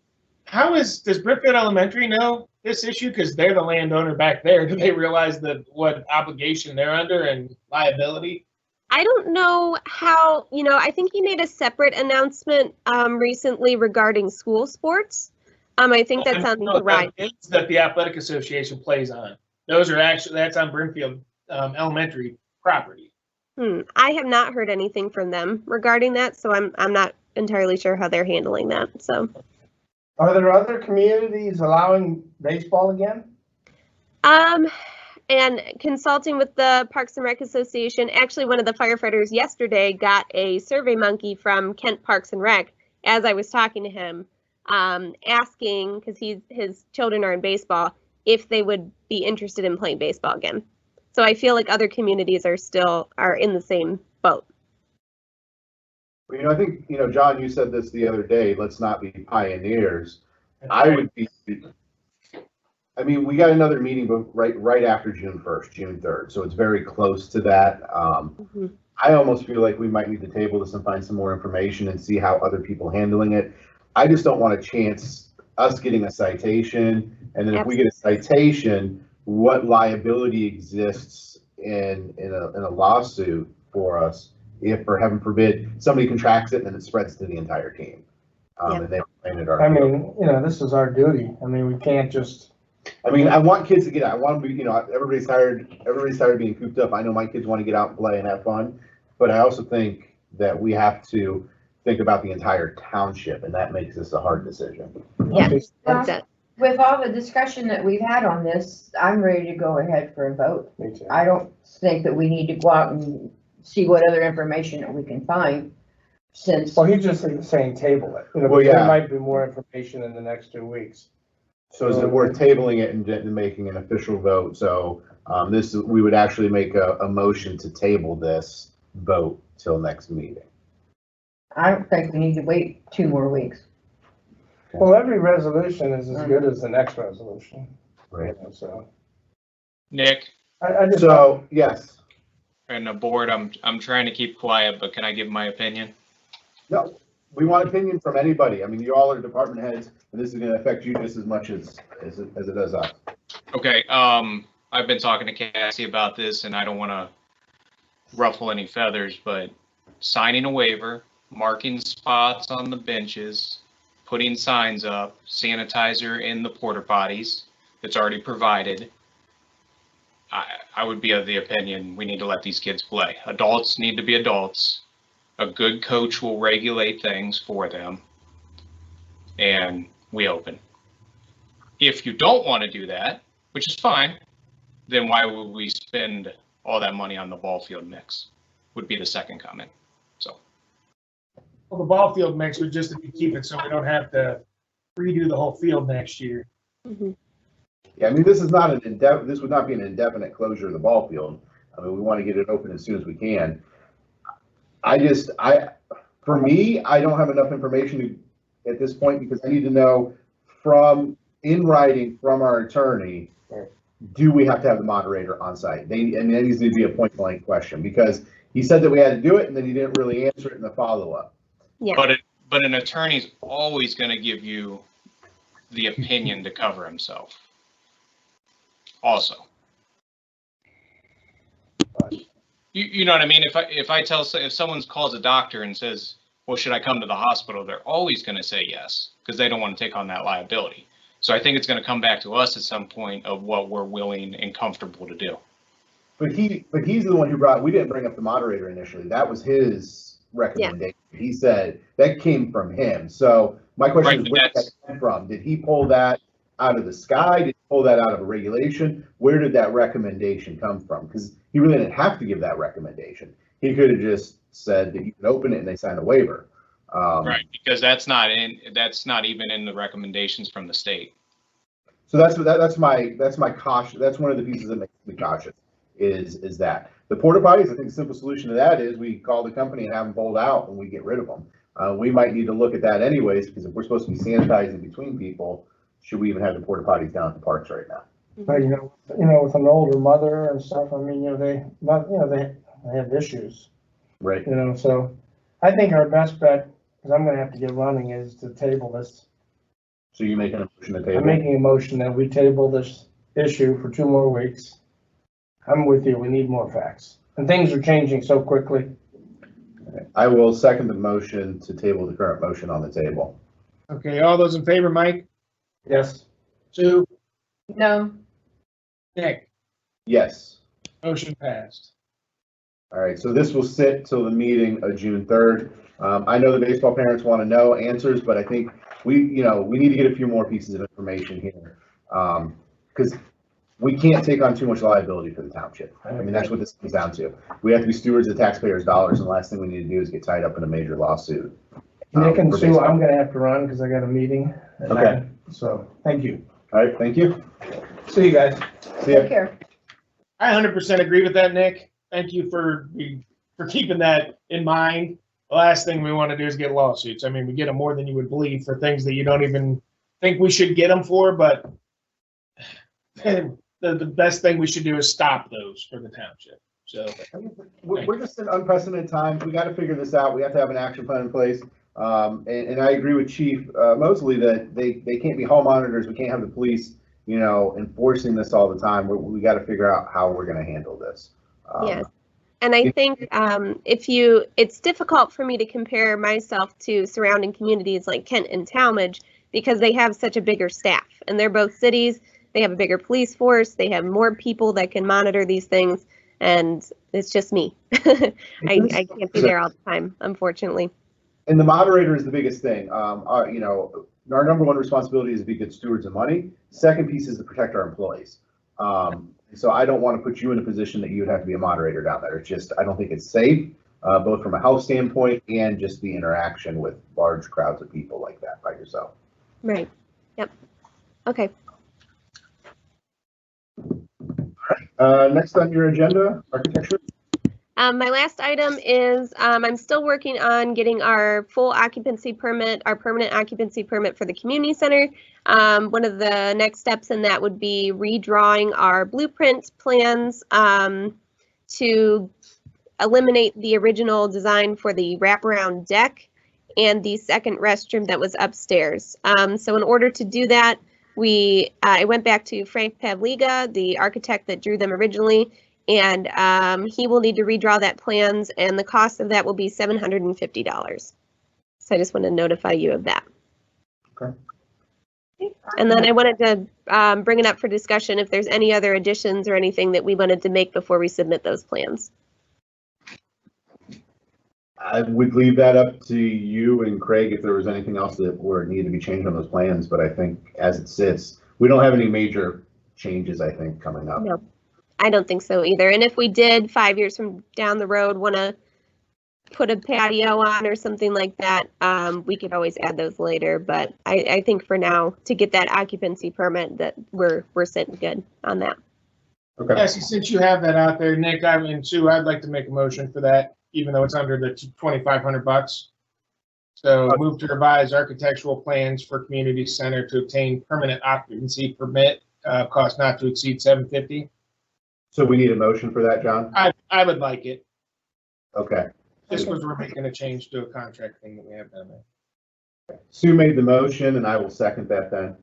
Does Brimfield Elementary know this issue? Because they're the landowner back there. Do they realize what obligation they're under and liability? I don't know how, I think he made a separate announcement recently regarding school sports. I think that's on the horizon. It's that the Athletic Association plays on. That's on Brimfield Elementary property. I have not heard anything from them regarding that, so I'm not entirely sure how they're handling that. So, are there other communities allowing baseball again? And consulting with the Parks and Rec Association, actually one of the firefighters yesterday got a Survey Monkey from Kent Parks and Rec as I was talking to him, asking, because his children are in baseball, if they would be interested in playing baseball again. So I feel like other communities are in the same boat. Well, I think, John, you said this the other day, let's not be pioneers. I would be, I mean, we got another meeting, but right after June 1st, June 3rd, so it's very close to that. Mhm. I almost feel like we might need to table this and find some more information and see how other people handling it. I just don't want to chance us getting a citation, and then if we get a citation, what liability exists in a lawsuit for us if, or heaven forbid, somebody contracts it and then it spreads to the entire team. And they blame it I mean, you know, this is our duty. I mean, we can't just. I mean, I want kids to get out. I want them to be, you know, everybody's tired being cooped up. I know my kids want to get out and play and have fun, but I also think that we have to think about the entire township, and that makes this a hard decision. Yes, that's it. With all the discussion that we've had on this, I'm ready to go ahead for a vote. Me too. I don't think that we need to go out and see what other information that we can find since. Well, he's just saying table it. You know, Well, there yeah. might be more information in the next 2 weeks. So is it worth tabling it and making an official vote? So we would actually make a motion to table this vote till next meeting. I don't think we need to wait 2 more weeks. Well, every resolution is as good as the next resolution. Right. You know, so Nick I just. So, yes. and the board, I'm trying to keep quiet, but can I give my opinion? No, we want opinion from anybody. I mean, you all are department heads, and this is going to affect you just as much as it does us. Okay, I've been talking to Cassie about this, and I don't want to ruffle any feathers, but signing a waiver, marking spots on the benches, putting signs up, sanitizer in the porta potties that's already provided. I would be of the opinion we need to let these kids play. Adults need to be adults. A good coach will regulate things for them, and we open. If you don't want to do that, which is fine, then why would we spend all that money on the ball field mix? Would be the second comment. So. Well, the ball field mix would just to keep it so we don't have to redo the whole field next year. Mhm. Yeah, I mean, this would not be an indefinite closure of the ball field. I mean, we want to get it open as soon as we can. For me, I don't have enough information at this point because I need to know in writing from our attorney, do we have to have the moderator on site? That needs to be a point blank question because he said that we had to do it and then he didn't really answer it in the follow up. Yeah. But an attorney's always going to give you the opinion to cover himself. Also. You know what I mean? If someone calls a doctor and says, well, should I come to the hospital? They're always going to say yes, because they don't want to take on that liability. So I think it's going to come back to us at some point of what we're willing and comfortable to do. But he's the one who we didn't bring up the moderator initially. That was his recommendation. Yeah. He said that came from him. So my question is, where did that come from? Did he pull that out of the sky? Did he pull that out of a regulation? Where did that recommendation come from? Because he really didn't have to give that recommendation. He could have just said that you can open it and they sign a waiver. Right, because that's not even in the recommendations from the state. So that's my caution. That's one of the pieces that makes me cautious is that the porta potties. I think the simple solution to that is we call the company and have them pulled out and we get rid of them. We might need to look at that anyways, because if we're supposed to be sanitizing between people, should we even have the porta potties down at the parks right now? But you know, with an older mother and stuff, I mean, they have issues. Right. So I think our best bet, because I'm going to have to get running, is to table this. So you're making a motion to table? I'm making a motion that we table this issue for 2 more weeks. I'm with you. We need more facts. And things are changing so quickly. I will second the motion to table the current motion on the table. Okay, all those in favor, Mike? Yes. Sue? No. Nick? Yes. Motion passed. All right, so this will sit till the meeting of June 3rd. I know the baseball parents want to know answers, but I think we need to get a few more pieces of information here. Because we can't take on too much liability for the township. I mean, that's what this comes down to. We have to be stewards of taxpayers' dollars, and the last thing we need to do is get tied up in a major lawsuit. Nick and Sue, I'm going to have to run because I got a meeting. Okay. So, thank you. All right, thank you. See you guys. See ya. Take care. I 100% agree with that, Nick. Thank you for keeping that in mind. The last thing we want to do is get lawsuits. I mean, we get them more than you would believe for things that you don't even think we should get them for, but the best thing we should do is stop those for the township. So We're just in unprecedented times. We got to figure this out. We have to have an action plan in place. And I agree with Chief Mosley that they can't be hall monitors. We can't have the police, enforcing this all the time. We got to figure out how we're going to handle this. Yes. And I think it's difficult for me to compare myself to surrounding communities like Kent and Talmadge because they have such a bigger staff and they're both cities. They have a bigger police force. They have more people that can monitor these things. And it's just me. I can't be there all the time, unfortunately. And the moderator is the biggest thing. Our number one responsibility is to be good stewards of money. Second piece is to protect our employees. So I don't want to put you in a position that you would have to be a moderator down there. It's just, I don't think it's safe, both from a health standpoint and just the interaction with large crowds of people like that by yourself. Right. Yep. Okay. Next on your agenda, architecture. My last item is I'm still working on getting our full occupancy permit, our permanent occupancy permit for the community center. One of the next steps in that would be redrawing our blueprint plans to eliminate the original design for the wraparound deck and the second restroom that was upstairs. So in order to do that, I went back to Frank Pavliga, the architect that drew them originally, and he will need to redraw that plans, and the cost of that will be $750. So I just want to notify you of that. Okay. And then I wanted to bring it up for discussion if there's any other additions or anything that we wanted to make before we submit those plans. I would leave that up to you and Craig if there was anything else that would need to be changed on those plans, but I think as it sits, we don't have any major changes, I think, coming up. No, I don't think so either. And if we did 5 years from down the road want to put a patio on or something like that, we could always add those later. But I think for now, to get that occupancy permit, that we're sitting good on that. Okay. Yes, since you have that out there, Nick, Sue, I'd like to make a motion for that, even though it's under the $2,500. So move to revise architectural plans for community center to obtain permanent occupancy permit, cost not to exceed $750. So we need a motion for that, John? I would like it. Okay. Just because we're making a change to a contract thing that we have down there. Sue made the motion and I will second that then.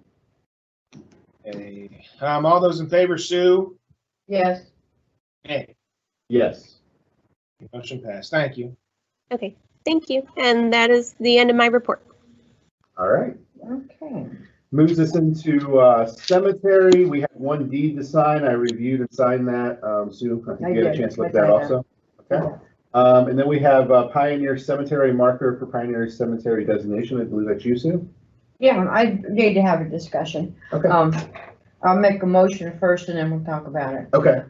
Okay. All those in favor, Sue? Yes. Hey, Yes. motion passed. Thank you. Okay, thank you. And that is the end of my report. All right. Okay. Moves us into cemetery. We have one deed to sign. I reviewed and signed that. Sue, I think you had a chance to look at that also. Okay. And then we have Pioneer Cemetery marker for Pioneer Cemetery designation. I believe that's you, Sue? Yeah, I need to have a discussion. Okay. I'll make a motion first and then we'll talk about it. Okay.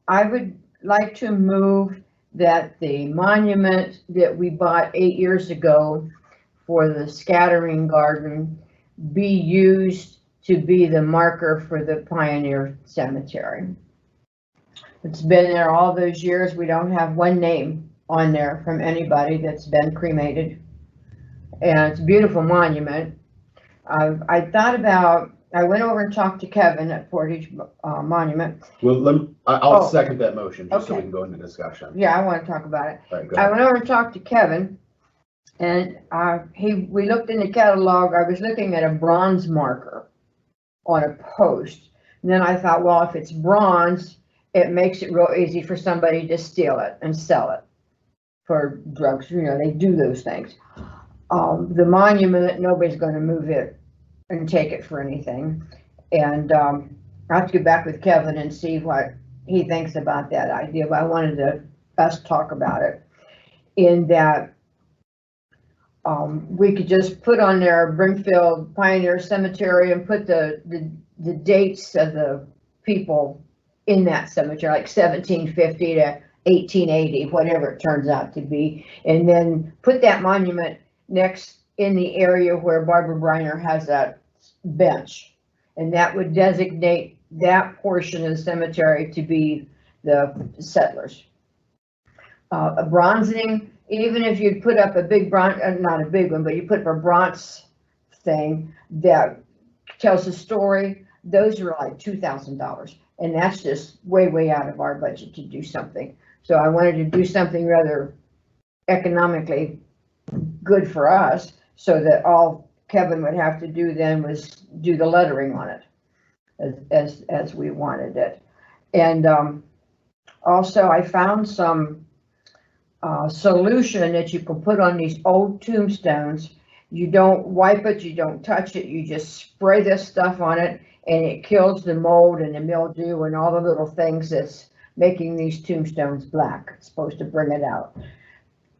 I would like to move that the monument that we bought 8 years ago for the scattering garden be used to be the marker for the Pioneer Cemetery. It's been there all those years. We don't have one name on there from anybody that's been cremated. And it's a beautiful monument. I thought about, I went over and talked to Kevin at Portage Monument. Well, I'll second that motion just so we Okay. can go into discussion. Yeah, I want to talk about it. All right, go I ahead. went over and talked to Kevin, and we looked in the catalog. I was looking at a bronze marker on a post. And then I thought, well, if it's bronze, it makes it real easy for somebody to steal it and sell it for drugs. They do those things. The monument, nobody's going to move it and take it for anything. And I have to get back with Kevin and see what he thinks about that idea. But I wanted us to talk about it in that we could just put on there Brimfield Pioneer Cemetery and put the dates of the people in that cemetery, like 1750 to 1880, whatever it turns out to be, and then put that monument next in the area where Barbara Briner has that bench, and that would designate that portion of the cemetery to be the settlers. A bronzing, even if you put up a big bronze, not a big one, but you put up a bronze thing that tells a story, those are like $2,000. And that's just way, way out of our budget to do something. So I wanted to do something rather economically good for us, so that all Kevin would have to do then was do the lettering on it as we wanted it. And also I found some solution that you can put on these old tombstones. You don't wipe it, you don't touch it, you just spray this stuff on it, and it kills the mold and the mildew and all the little things that's making these tombstones black. It's supposed to bring it out.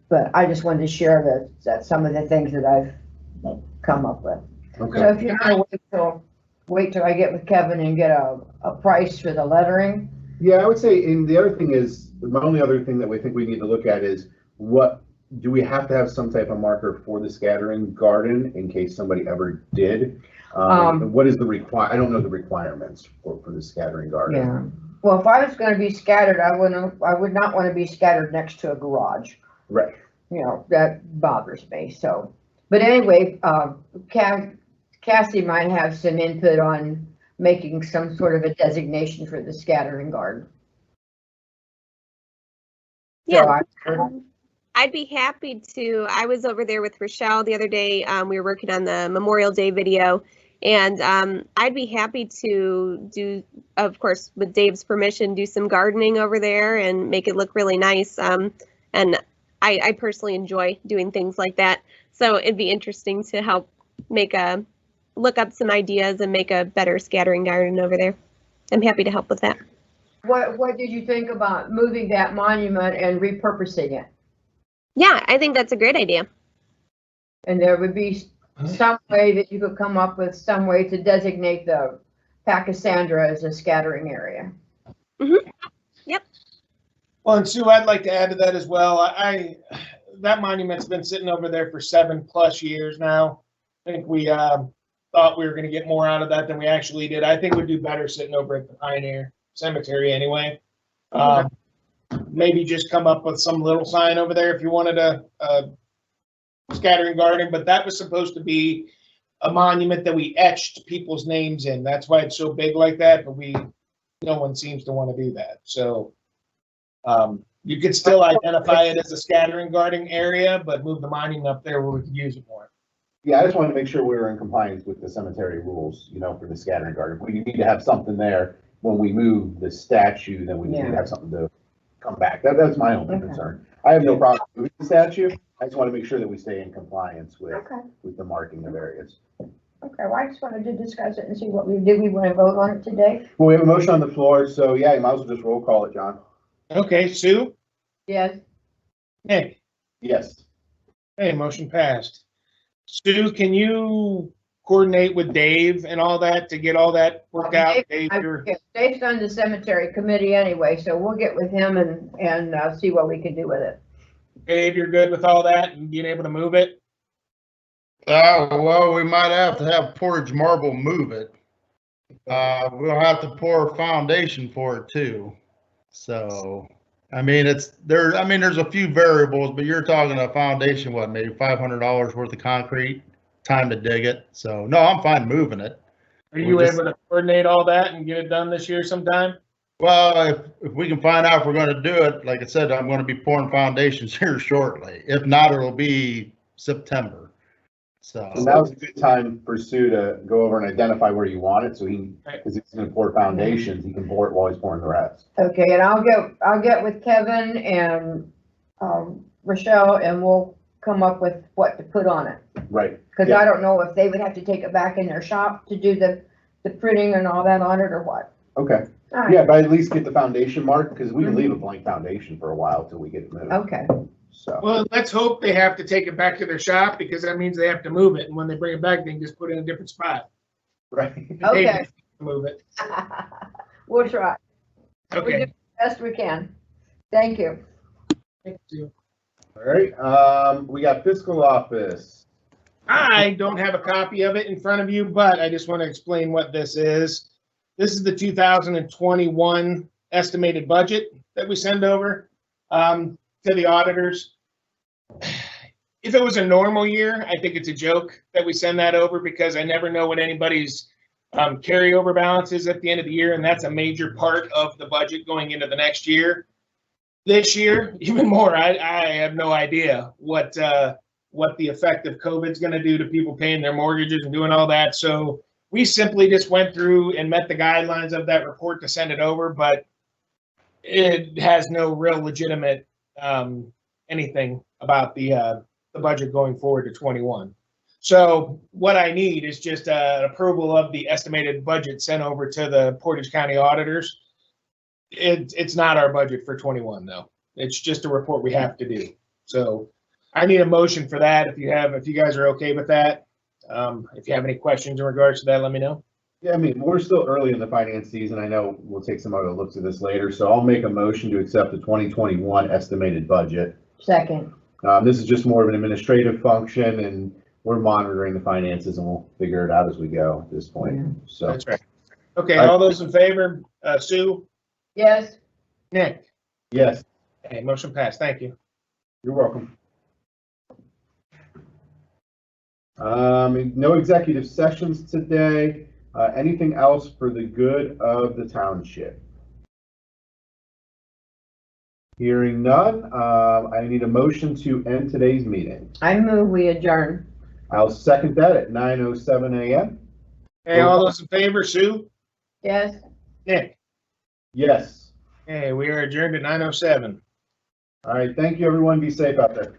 But I just wanted to share that some of the things that I've come up with. Okay. So if you want to wait till I get with Kevin and get a price for the lettering. Yeah, I would say, and the other thing is, the only other thing that we think we need to look at is, what do we have to have some type of marker for the scattering garden in case somebody ever did? What is the I don't know the requirements for the scattering garden. Yeah. Well, if I was going to be scattered, I would not want to be scattered next to a garage. Right. You know, that bothers me. So, but anyway, Cassie might have some input on making some sort of a designation for the scattering garden. Yeah. So I'd be happy to. I was over there with Rochelle the other day. We were working on the Memorial Day video, and I'd be happy to do, of course, with Dave's permission, do some gardening over there and make it look really nice. And I personally enjoy doing things like that. So it'd be interesting to help look up some ideas and make a better scattering garden over there. I'm happy to help with that. what did you think about moving that monument and repurposing it? Yeah, I think that's a great idea. And there would be some way that you could come up with some way to designate the Pachysandra as a scattering area. Mm-hmm. Yep. Well, and Sue, I'd like to add to that as well. That monument's been sitting over there for 7+ years now. I think we thought we were going to get more out of that than we actually did. I think we'd do better sitting over at the Pioneer Cemetery anyway. Maybe just come up with some little sign over there if you wanted a scattering garden, but that was supposed to be a monument that we etched people's names in. That's why it's so big like that, but no one seems to want to do that. So you could still identify it as a scattering garden area, but move the monument up there where we could use it more. Yeah, I just wanted to make sure we were in compliance with the cemetery rules, for the scattering garden. If we need to have something there when we move the statue, then we need to have something to come back. That's my only concern. I have no problem moving the statue. I just want to make sure that we stay in compliance with the marking of areas. Okay, well, I just wanted to discuss it and see what we did. We want to vote on it today? Well, we have a motion on the floor, so yeah, you might as well just roll call it, John. Okay, Sue? Yes. Nick? Yes. Hey, motion passed. Sue, can you coordinate with Dave and all that to get all that worked out? Dave's on the cemetery committee anyway, so we'll get with him and see what we can do with it. Dave, you're good with all that and being able to move it? Well, we might have to have Portage Marble move it. We'll have to pour a foundation for it too. So, I mean, there's a few variables, but you're talking a foundation, what, maybe $500 worth of concrete, time to dig it. So, no, I'm fine moving it. Are you able to coordinate all that and get it done this year sometime? Well, if we can find out if we're going to do it, like I said, I'm going to be pouring foundations here shortly. If not, it'll be September. So now's a good time for Sue to go over and identify where you want it, so because he's going to pour foundations, he can pour it while he's pouring the rest. Okay, and I'll get with Kevin and Rochelle, and we'll come up with what to put on it. Right. Because I don't know if they would have to take it back in their shop to do the printing and all that on it, or what. Okay. Right. Yeah, but at least get the foundation marked, because we can leave a blank foundation for a while till we get it moved. Okay. So. Well, let's hope they have to take it back to their shop, because that means they have to move it. And when they bring it back, they can just put it in a different spot. Right. Okay. Move it. We'll try. Okay. We'll do the best we can. Thank you. Thank you. All right. We got fiscal office. I don't have a copy of it in front of you, but I just want to explain what this is. This is the 2021 estimated budget that we send over to the auditors. if it was a normal year, I think it's a joke that we send that over because I never know what anybody's carryover balance is at the end of the year, and that's a major part of the budget going into the next year. This year, even more, I have no idea what the effect of COVID is going to do to people paying their mortgages and doing all that. So we simply just went through and met the guidelines of that report to send it over, but it has no real legitimate anything about the budget going forward to 21. So what I need is just an approval of the estimated budget sent over to the Portage County auditors. It's not our budget for 21 though. It's just a report we have to do. So I need a motion for that. If you guys are okay with that. If you have any questions in regards to that, let me know. Yeah, I mean, we're still early in the finance season. I know we'll take some other looks at this later, so I'll make a motion to accept the 2021 estimated budget. Second. This is just more of an administrative function, and we're monitoring the finances, and we'll figure it out as we go at this point. So That's right. Okay, all those in favor, Sue, Yes. Nick? yes, Okay, motion passed. Thank you. you're welcome. No executive sessions today. Anything else for the good of the township? Hearing none, I need a motion to end today's meeting. I move we adjourn. I'll second that at 9:07 a.m. Hey, all those in favor, Sue, Yes. Nick? Yes. Hey, we are adjourned at 9:07. All right. Thank you, everyone. Be safe out there.